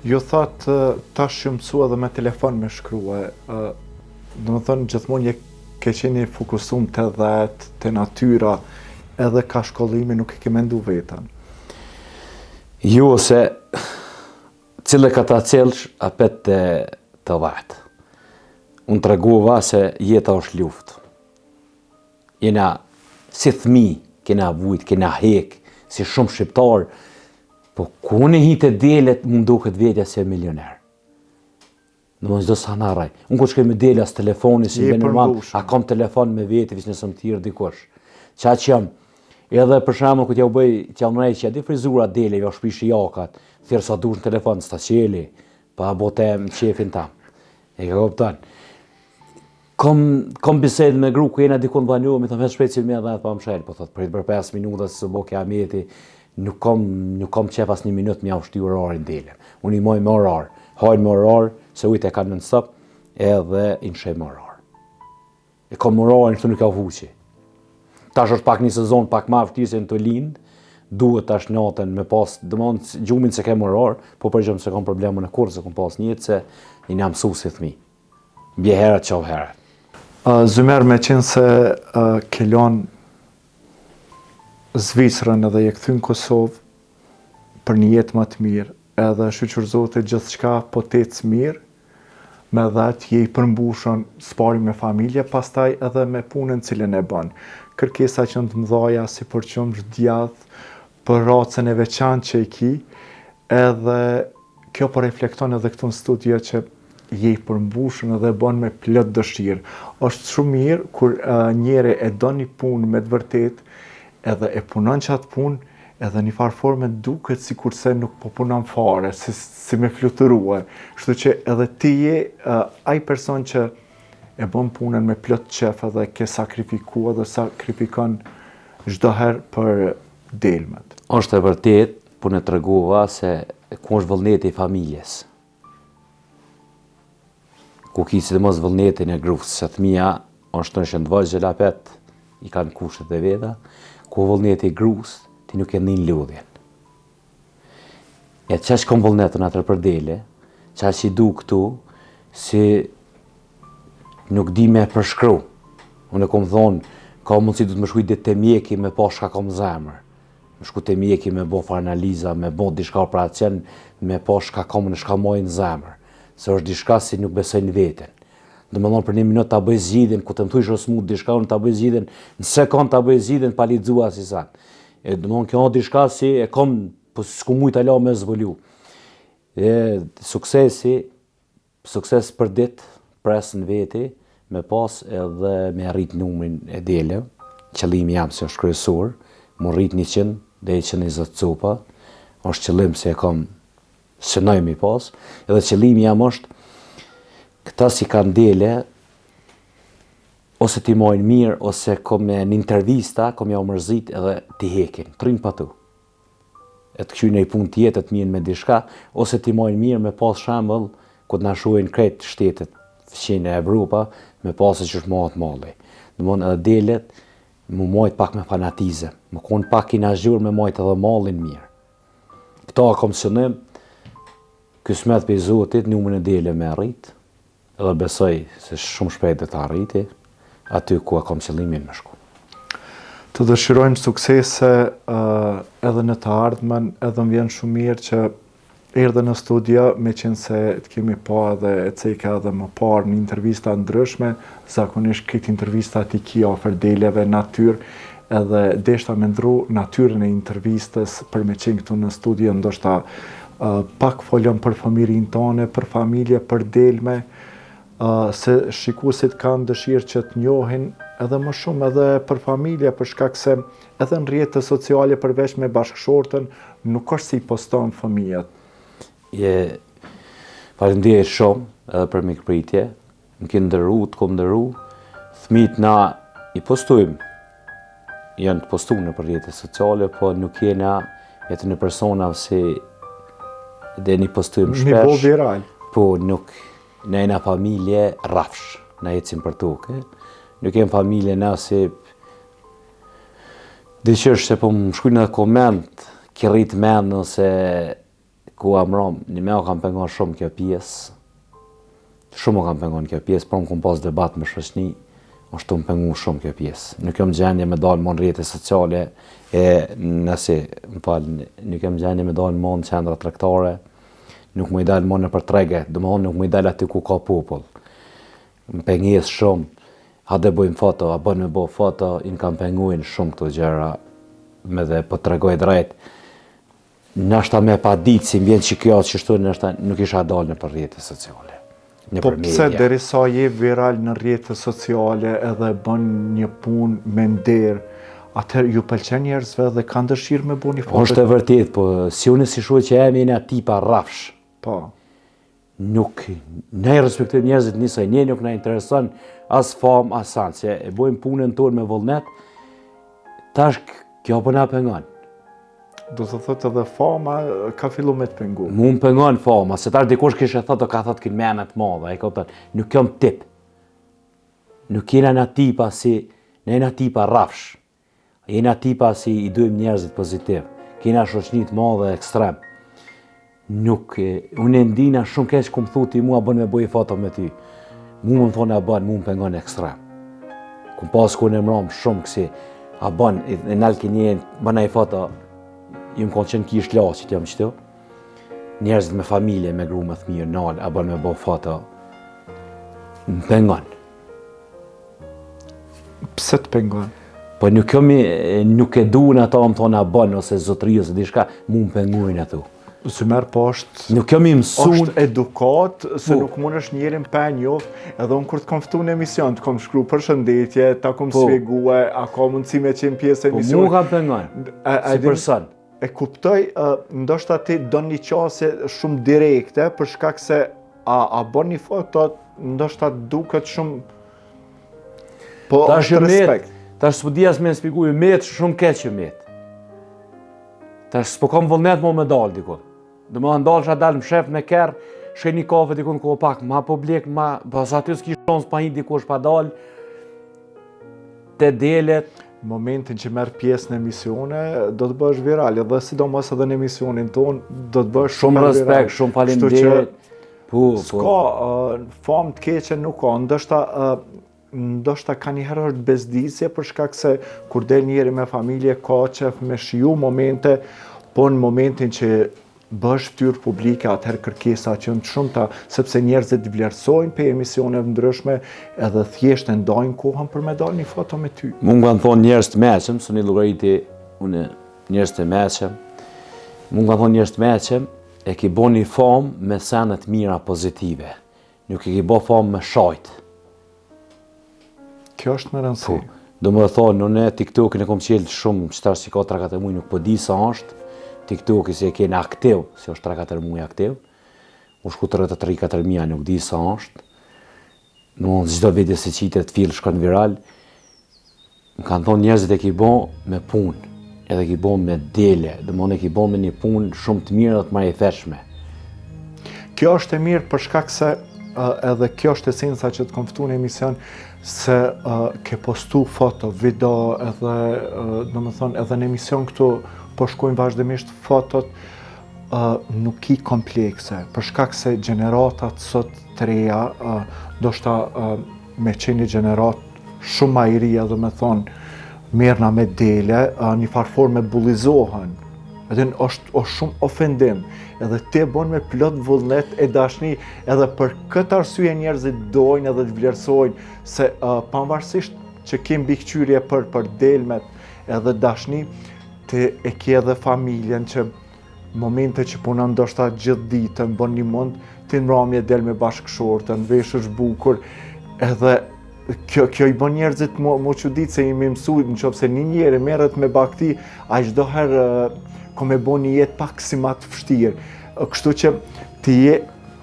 Jo thatë, tash që mësua dhe me telefon me shkrua, do më thënë gjithmonë ke qeni fokusum të dhet, të natyra, edhe ka shkollimi nuk e ke mendu vetën. Jo, se cile ka ta cilësh, apet të dhet. Unë të regova se jeta është luft. Jena si thmi, kena vujt, kena hek, si shumë shqiptar, po ku unë hitë e delet, më nduket vetja si e milioner. Në mos do sa naraj. Unë ku shkoj me dele as telefoni, si me normal, a kam telefon me veti, vis nësëm tirë dikush. Qa që jam, edhe për shembull ku t'ja u bëj, t'ja unrej që di frizura dele, jo shpishi jakat, thirë sa dush në telefon, s'ta qeli, pa bote më qefin tam. E ka kupton. Kom bised me gru ku jena dikun banjo, mi thëmë shpejt si me edhe pa më shel, po thot, për 5 minuta se bo kja meti, nuk kom qef as 1 minut me javshti orarin dele. Unë i moj me orar, hajnë me orar, se ujtë e ka non-stop, edhe i nshej me orar. E kom orarin këtu nuk ka fuqi. Tash është pak një sezon pak më vërtet se në të lind, duhet tash natën me pas, domthon gjumin se kem orar, po përgjithëm se kam problemin e kurrë se kam pas një se i na mësu si fëmijë. Bje herët çau herët. Zymer, me qenë se ke lënë Zvicrën edhe je kthy në Kosovë për një jetë më të mirë, edhe shqyrëzohet gjithçka po tec mirë, me dhatë je i përmbushën spari me familje, pastaj edhe me punën cilën e bën. Kërkesa që të mëdhaja si për qëmsh djath, për racën e veçantë që i ki, edhe kjo po reflekton edhe këtu në studio që je i përmbushën edhe bën me plot dëshirë. Është shumë mirë kur njeri e do një punë me të vërtet, edhe e punon qatë punë, edhe një farë forme duket si kurse nuk po punon fare, si me fluturuar. Kështu që edhe ti je ai person që e bën punën me plot qef edhe ke sakrifikua dhe sakrifikon çdo herë për delmet. Është e vërtet, po ne tregova se ku është vullneti i familjes. Ku ki sidomos vullnetin e gruas, se fëmia është në shëndvaj xhelapet, i kanë kushtet e veta, ku vullneti i gruas, ti nuk e ndin lodhjen. E qash kom vullnetën atër për dele, qash i du këtu, si nuk di me përshkru. Unë e kom thonë, ka mundësi du të më shkuj ditë të mjeki me pa shka kom zemër. Më shku të mjeki me bo analiza, me bo dishka operacion, me pa shka kom në shka mojnë zemër. Se është dishka si nuk besoj në vetën. Dhe më thonë për një minut të bëj zgjidhjen, ku të më thuj shosmut dishka, unë të bëj zgjidhjen, në sekund të bëj zgjidhjen pa lexuar si sa. E dhe më thonë kjo dishka si e kom, po s'ku mujt ala me zvëllu. E suksesi, sukses për ditë, presën veti, me pas edhe me arrit numrin e dele, qëllimi jam se është kryesor, më rrit 100 dhe 120 copa, është qëllim se e kam sënoj mi pas, edhe qëllimi jam është, këta si kanë dele, ose ti mojnë mirë, ose kom në intervista, kom ja u mërzit edhe ti hekin, trin pa tu. E të këshy në i pun tjetët mirë me dishka, ose ti mojnë mirë me pas shembull, ku të nashuajnë kretë shtetet fëqinë e Evropa, me pasë që është matë malli. Në mund edhe delet, mu mojtë pak me fanatizëm, më konë pak i nashgjur me mojtë edhe mallin mirë. Këta kom sënim, kësmet për i Zotit, numrin e dele me arrit, edhe besoj se shumë shpejt dhe të arriti, aty ku e kom qëllimin me shku. Të dëshirojmë suksese edhe në të ardhmen, edhe më vjen shumë mirë që erdhe në studio, me qenë se të kemi pa edhe e ceka edhe më parë në intervista ndryshme, zakonisht këtë intervista ti ki ofer deleve natyrë, edhe deshta me ndru natyrën e intervistës për me qenë këtu në studio, ndoshta pak folëm për familjen tonë, për familje, për delme, se shikuesit kanë dëshirë që të njohin edhe më shumë edhe për familje, për shkak se edhe në rrjetet sociale përveç me bashkëshortën, nuk është si poston fëmijët. Faleminderit shumë edhe për mikpritje, më ke ndërru, të kom ndërru, fëmijët na i postojmë, janë të postu në për rrjetet sociale, po nuk jena jetë në persona si dhe një postojmë shpesh. Një bo viral. Po nuk, ne jena familje rafsh, na jetësim për tokë. Nuk jem familje na si dyqysh se po më shkujnë në koment, ki rrit men ose ku amram, një me o kam pengon shumë kjo pjesë. Shumë o kam pengon kjo pjesë, por më kom pas debat me shoqni, është të më pengu shumë kjo pjesë. Nuk jam gjendje me dalë mon rrjetet sociale, nuk jam gjendje me dalë mon qendra tregtare, nuk më i dalë mon në për trege, nuk më i dalë aty ku ka popull. Më penges shumë, ha dhe bojmë foto, a bën me bo foto, i në kam penguin shumë këto gjera, me dhe po tregoj drejt. Nashta me pa ditë, si më vjen që kjo qështu, nashta nuk isha dalë në për rrjetet sociale. Po pse derisa je viral në rrjetet sociale edhe bën një punë me nder, atëherë ju pëlqen njerëzve dhe kanë dëshirë me bu një foto? Është e vërtet, po si unë si shuaj që jemi në tipa rafsh. Po. Nuk, ne respektojmë njerëzit njësoj, ne nuk na intereson as famë, as sanë, se e bojmë punën tonë me vullnet, tash kjo po na pengon. Do të thotë edhe fama ka fillu me të pengu. Mu më pengon fama, se tash dikush kishe thotë, ka thotë kënë menet madhe, e ka thotë, nuk jam tip. nuk jena na tipa si, ne jena tipa rafsh, jena tipa si i dojmë njerëzit pozitiv, kena shoqni të madhe ekstrem. Nuk, unë e ndina shumë keq ku më thuti mua bën me bëj foto me ty. Mu më thonë a bën, mu më pengon ekstrem. Ku pas ku në mram shumë kësi, a bën, e nalë ke një, bën e foto, ju më konë qenë kish lasit jam qëtu. Njerëzit me familje, me gru, me thmirë, nalë, a bën me bëj foto, më pengon. Pse të pengon? Po nuk e duhen ata më thonë a bën, ose zotëri, ose dishka, mu më pengojnë ato. Se merë po është... Nuk jam i mësun... është edukat, se nuk mund është njerin për njoft, edhe unë kur të kom fëtu në emision, të kom shkru për shëndetje, ta kom sfegue, a ka mundësi me qenë pjesë e emision. Po mu kam pengon, si person. E kuptoj, ndoshta ti do një qasje shumë direkte, për shkak se a bën një foto, ndoshta duket shumë... Po është respekt. Tash s'po dijas me spjegoj met shumë keq që met. Tash s'po kam vullnet më dal diku. Domethënë dalsha dal më shef me kerr, shkoj një kafe diku ku pak, ma po blek, ma pas aty s'ki shans pa një dikush pa dal. Te delet momentin që merr pjesë në emisione, do të bësh viral, dhe sidomos edhe në emisionin ton, do të bësh shumë respekt, shumë faleminderit. Po, s'ka famë të keqe nuk ka, ndoshta ka një herë është bezdisje për shkak se kur del njeri me familje ka qef me shiju momente, po në momentin që bësh ftyrë publike atëherë kërkesa që janë të shumta, sepse njerëzit vlerësojnë pe emisione të ndryshme edhe thjesht e ndajnë kohën për me dalë një foto me ty. Mu kanë thonë njerëz të meqëm, së një llogariti unë njerëz të meqëm. Mu kanë thonë njerëz të meqëm e ki bo një famë me senet mira pozitive. Nuk e ki bo famë me shajt. Kjo është më rëndësi. Do më thonë, unë TikTok-in e kom qelë shumë, qëtar si ka 3-4 muaj, nuk po di sa është. TikTok-i si e kene aktiv, si është 3-4 muaj aktiv. U shku 3-4 mija, nuk di sa është. Në çdo video se qitet fill shkon viral. Më kanë thonë njerëzit e ki bo me punë, edhe ki bo me dele, dhe më e ki bo me një punë shumë të mirë dhe të marrëfetshme. Kjo është e mirë për shkak se edhe kjo është esenca që të kom ftu në emision, se ke postu foto, video, edhe në emision këtu po shkojnë vazhdimisht fotot, nuk i komplekse, për shkak se gjeneratat sot të reja, do shta me qeni gjenerat shumë ma i rria, dhe me thonë, merna me dele, një farfor me bullizohen, edhe është shumë ofendim, edhe te bon me plot vullnet e dashni, edhe për këtë arsye njerëzit dojnë edhe të vlerësojnë, se pavarësisht që kem bikqyrje për delmet edhe dashni, te e ke edhe familjen që momente që punon ndoshta gjithë ditën, bën një mund, ti në mramje del me bashkëshortën, veshësh bukur, edhe kjo i bën njerëzit mu çudit se i më mësu, nëse një njeri merret me bakti, a çdo herë ko me bo një jetë pak si ma të vështirë. Kështu që ti je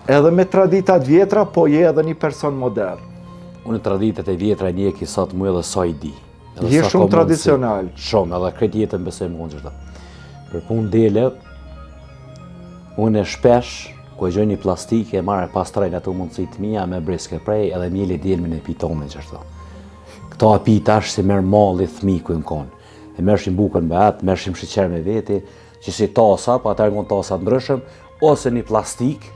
edhe me traditat vjetra, po je edhe një person modern. Unë traditat e vjetra një ki sot mu edhe sa i di. Je shumë tradicional. Shumë, edhe kretë jetën besoj më unë gjitha. Për punë dele, unë e shpesh, ku e gjoj një plastike, e marrë pastrojnë ato mundësit mija me briske prej, edhe mjeli delmin e pitone gjitha. Këto apitash si merë malli thmiku në konë. E mërshim bukën me atë, mërshim shiqer me veti, që si tasa, pa atër ngon tasa të ndryshëm, ose një plastik,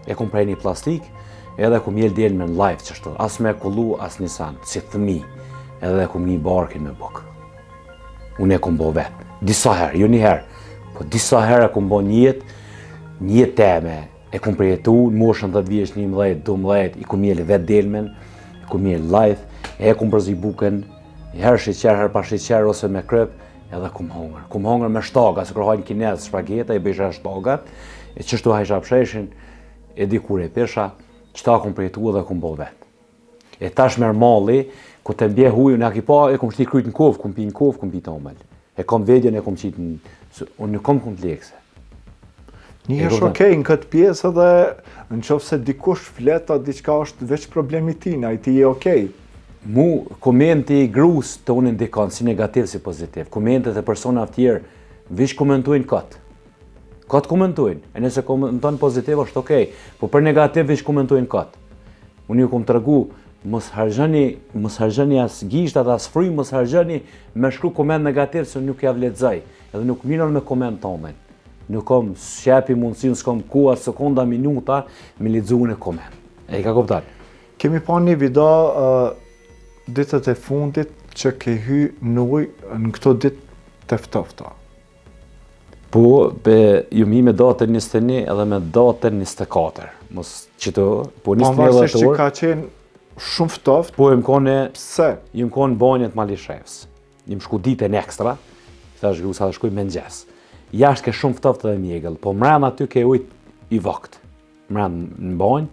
e kom prej një plastik, edhe kom mjel delmin në live qështu, as me kullu, as një sanë, si thmi, edhe kom një barkin me bukë. Unë e kom bo vetë, disa herë, jo një herë, po disa herë e kom bo një jetë teme, e kom përjetu, në moshën 10 vjeç, 11, 12, i kom mjeli vetë delmin, i kom mjeli live, e kom përzi bukën, herë shiqer, herë pa shiqer, ose me kryp, edhe kom hongër. Kom hongër me shtaga, se kërhajnë kinez shpageta, i bëjsha shtagat, e qështu hajsha psheshin, e di kur e pesha, qëta kom përjetu edhe kom bo vetë. E tash merë malli, ku të mbje huju, në aki pa, e kom shti kryt në kovë, kom pi në kovë, kom pi tomel. E kom vedjen, e kom qitë në... Unë nuk kom komplekse. Një është okej në këtë pjesë edhe në qofë se dikush fleta, diçka është veç problemi tina, i ti je okej. Mu, komenti i grus të unë ndikon, si negativ, si pozitiv. Komentet e persona tjerë, vish komentojnë këtë. Këtë komentojnë, e nëse komentojnë pozitiv është okej, po për negativ vish komentojnë këtë. Unë ju kom të regu mos harxhoni as gishtat, as fry, mos harxhoni me shkru koment negativ se nuk ja vlexoj, edhe nuk minon me koment tonë. Nuk kam shepi mundësinë, s'kam kohë, sekonda, minuta me lexuar në koment. E ka kuptuar? Kemi pa një video ditët e fundit që ke hy në ujë në këto ditë të ftofta. Po, ju mi me datën 21 edhe me datën 24. Mos qëto, po 21 Pavarësisht që dator. ka qenë shumë ftoft, Po, më kone pse? Ju më konë banjët Malishevs. Ju më shku ditën ekstra, thash grusa dhe shkuj me ngjes. Jashtë ke shumë ftoftë dhe mjegëll, po mrena aty ke ujtë i vakt. Mrena në banjë,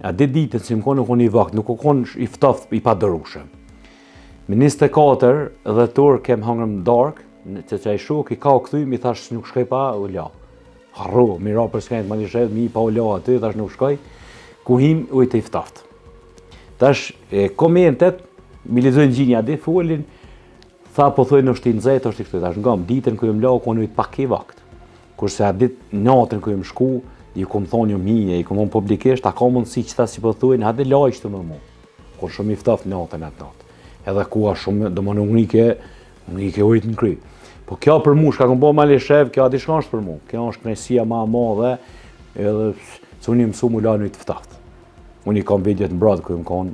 a ditën që më konë nuk konë i vakt, nuk konë i ftoftë i padërushëm. Me 24 dhe tur kem hangër më dark, që ai shok i ka u kthy, mi thash nuk shkoj pa u la. Harru, mi ra për skajt Malishevs, mi pa u la aty, thash nuk shkoj. Ku him ujtë i ftoftë. Tash komentet, mi lexojnë gjinja di folin, tha po thoj në është i nxehtë, është i këtë. Tash ngam ditën ku jam lau konë ujt pak i vakt. Kurse a ditë natën ku jam shku, ju kom thonë ju mije, ju kom thonë publikisht, a ka mundësi që ta si po thujnë, ha dhe laj qëtë me mu. Kur shumë i ftoftë natën atë natë. Edhe ku a shumë, do më në unike ujtë në kry. Po kjo për mu, shka kom bo Malishev, kjo ati shka është për mu. Kjo është knajsia ma madhe, edhe se unë i mësu mu la në ujtë ftoftë. Unë i kam videot në bradë ku jam konë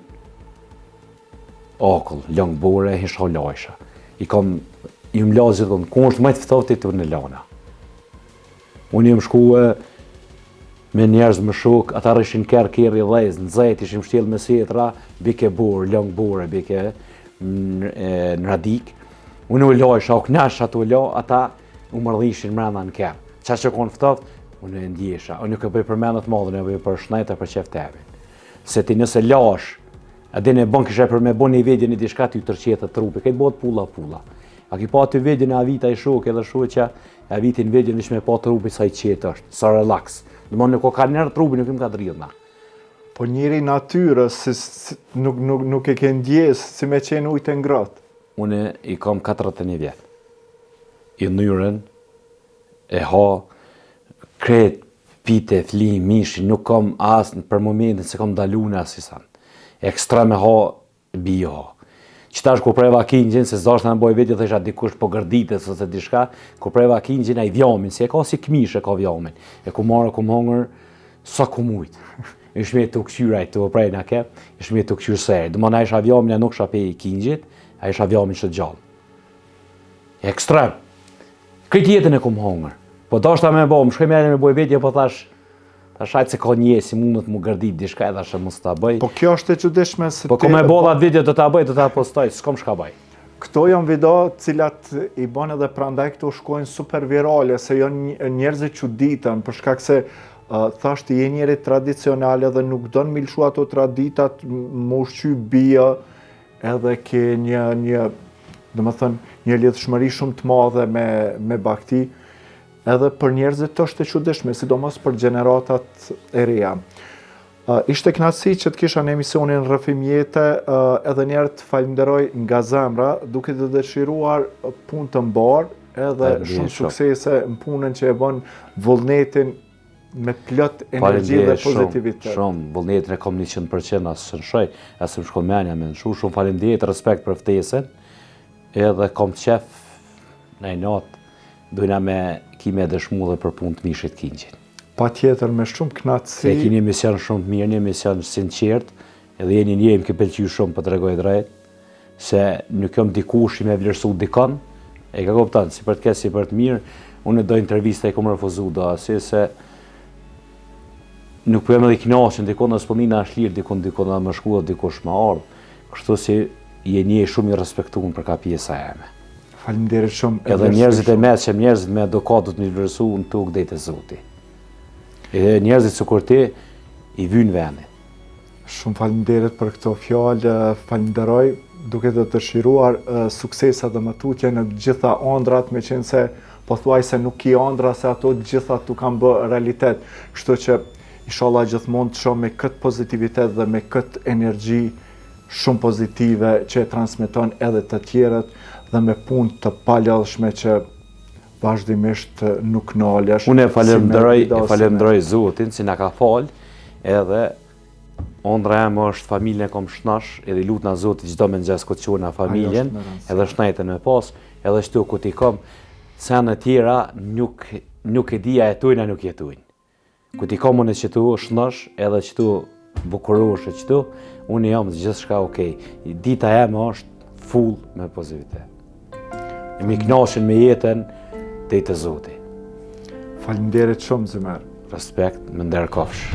akull, lëngë bore, hisha lajsha. Ju më lazit konë, ku është majtë ftoftit të në lana. Unë jam shku me njerëz më shok, ata rëshin kërë i dhejz, në zajt ishim shtjel me setra, bike burë, lëngë bore, bike në radik. Unë u lajsha, u knash atë u la, ata u mërdhishin mrena në kërë. Qa që konë ftoft, unë e ndjesha. Unë nuk e bëj për menët madhën, e bëj për shnajt e për qeftevin. Se ti nëse lash, a din e bën kishe për me bën një vedje një dishka ty tërqetë të trupi, këtë bëhet pulla. A ki pa të vedje në avita i shok edhe shoqja, a vitin vedje në me pa trupi sa i qetë është, sa relax. Në më nuk ka njerë trupi, nuk im ka dridhna. Po njëri natyrës, nuk e ke ndjes si me qenë ujtë e ngratë. Unë i kam 41 vjetë. I nyrën, e ha, kret, pite, fli, mishi, nuk kam asë për momentin se kam dalune asisan. Ekstra me ha, bio ha. Qëtash ku prej vakingjin, se zashtë në boj vedje dhe isha dikush po gërditës ose dishka, ku prej vakingjin a i vjamin, si e ka si këmish e ka vjamin. E ku marë, ku më hongër, sa ku mujtë. Ishme të këqyra i të prej në ke, ishme të këqyrë sejë. Dëma na isha vjamin e nuk isha pe i kingjit, a isha vjamin që gjallë. Ekstrem. Këtë jetën e ku më hongër. Po dashta me bo, më shkoj me boj vedje, po thash ajtë se ka njësi, si mundët mu gërdit dishka edhe shë mos ta bëj. Po kjo është e çuditshme se po kom e bo dhe video do ta bëj, do ta postoj, s'kom shka bëj. Këto janë video cilat i bën edhe prandaj këto shkojnë super virale, se janë njerëzit çuditën, për shkak se thashë ti je njeri tradicional edhe nuk don me lshu ato traditat, më ushqy bia, edhe ke një lidhshmëri shumë të madhe me bakti. Edhe për njerëzit është e çuditshme, sidomos për gjeneratat e reja. Ishte kënaqësi që të kisha në emisionin Rrëfim Jete, edhe njerë të falenderoj nga zemra, duke të dëshiruar punë të mbar, edhe shumë suksese në punën që e bën vullnetin me plot energji dhe pozitivitet. Shumë, vullnetin e kom 100%, asë në shoj, asë më shko menja me në shu, shumë falenderit, respekt për ftesën, edhe kom qef në natë, dojna me kime dëshmu dhe për punë të mishit kingjin. Pa tjetër, me shumë kënaqësi. Se kini emision shumë të mirë, një emision sinqert, edhe jeni njëjmë ke pëlqy shumë për të regoj drejt, se nuk jam dikush i me vlerësu dikon, e ka kuptan, si për të kesë, si për të mirë, unë do intervista i kom refuzu, do asi se nuk për jam edhe i knaqën, dikon dhe s'pëllina është lirë, dikon dhe më shku dhe dikush më ardhë, kështu si je një shumë i respektuar për ka pjesa jeme. Faleminderit shumë. Edhe njerëzit e mes që njerëzit me edukatët me vlerësu në tokë dhejtë e Zoti. Edhe njerëzit që kur ti i vynë vendin. Shumë faleminderit për këto fjalë, falenderoj duke të dëshiruar suksesa dhe mëtutje në gjitha ëndrat, me qenë se pothuajse nuk i ëndra se ato gjitha tu kanë bë realitet. Kështu që inshallah gjithmonë të shoh me këtë pozitivitet dhe me këtë energji shumë pozitive që e transmeton edhe të tjerët dhe me punë të palodhshme që vazhdimisht nuk nalesh. Unë e falenderoj Zotin si na ka fal, edhe Ondra eme është familjen e kom shnash, edhe lut na Zotit çdo mëngjes ku të quna familjen, edhe shnajtën me pas, edhe shtu ku t'i kom, sene tjera nuk e dia jetojnë a nuk jetojnë. Ku t'i kom unë qëtu shnash, edhe qëtu bukurosh e qëtu, unë jam gjithçka okej. Dita eme është full me pozitivitet. Mi knashin me jetën te të Zoti. Faleminderit shumë Zëmer. Respekt, më nderë kofsh.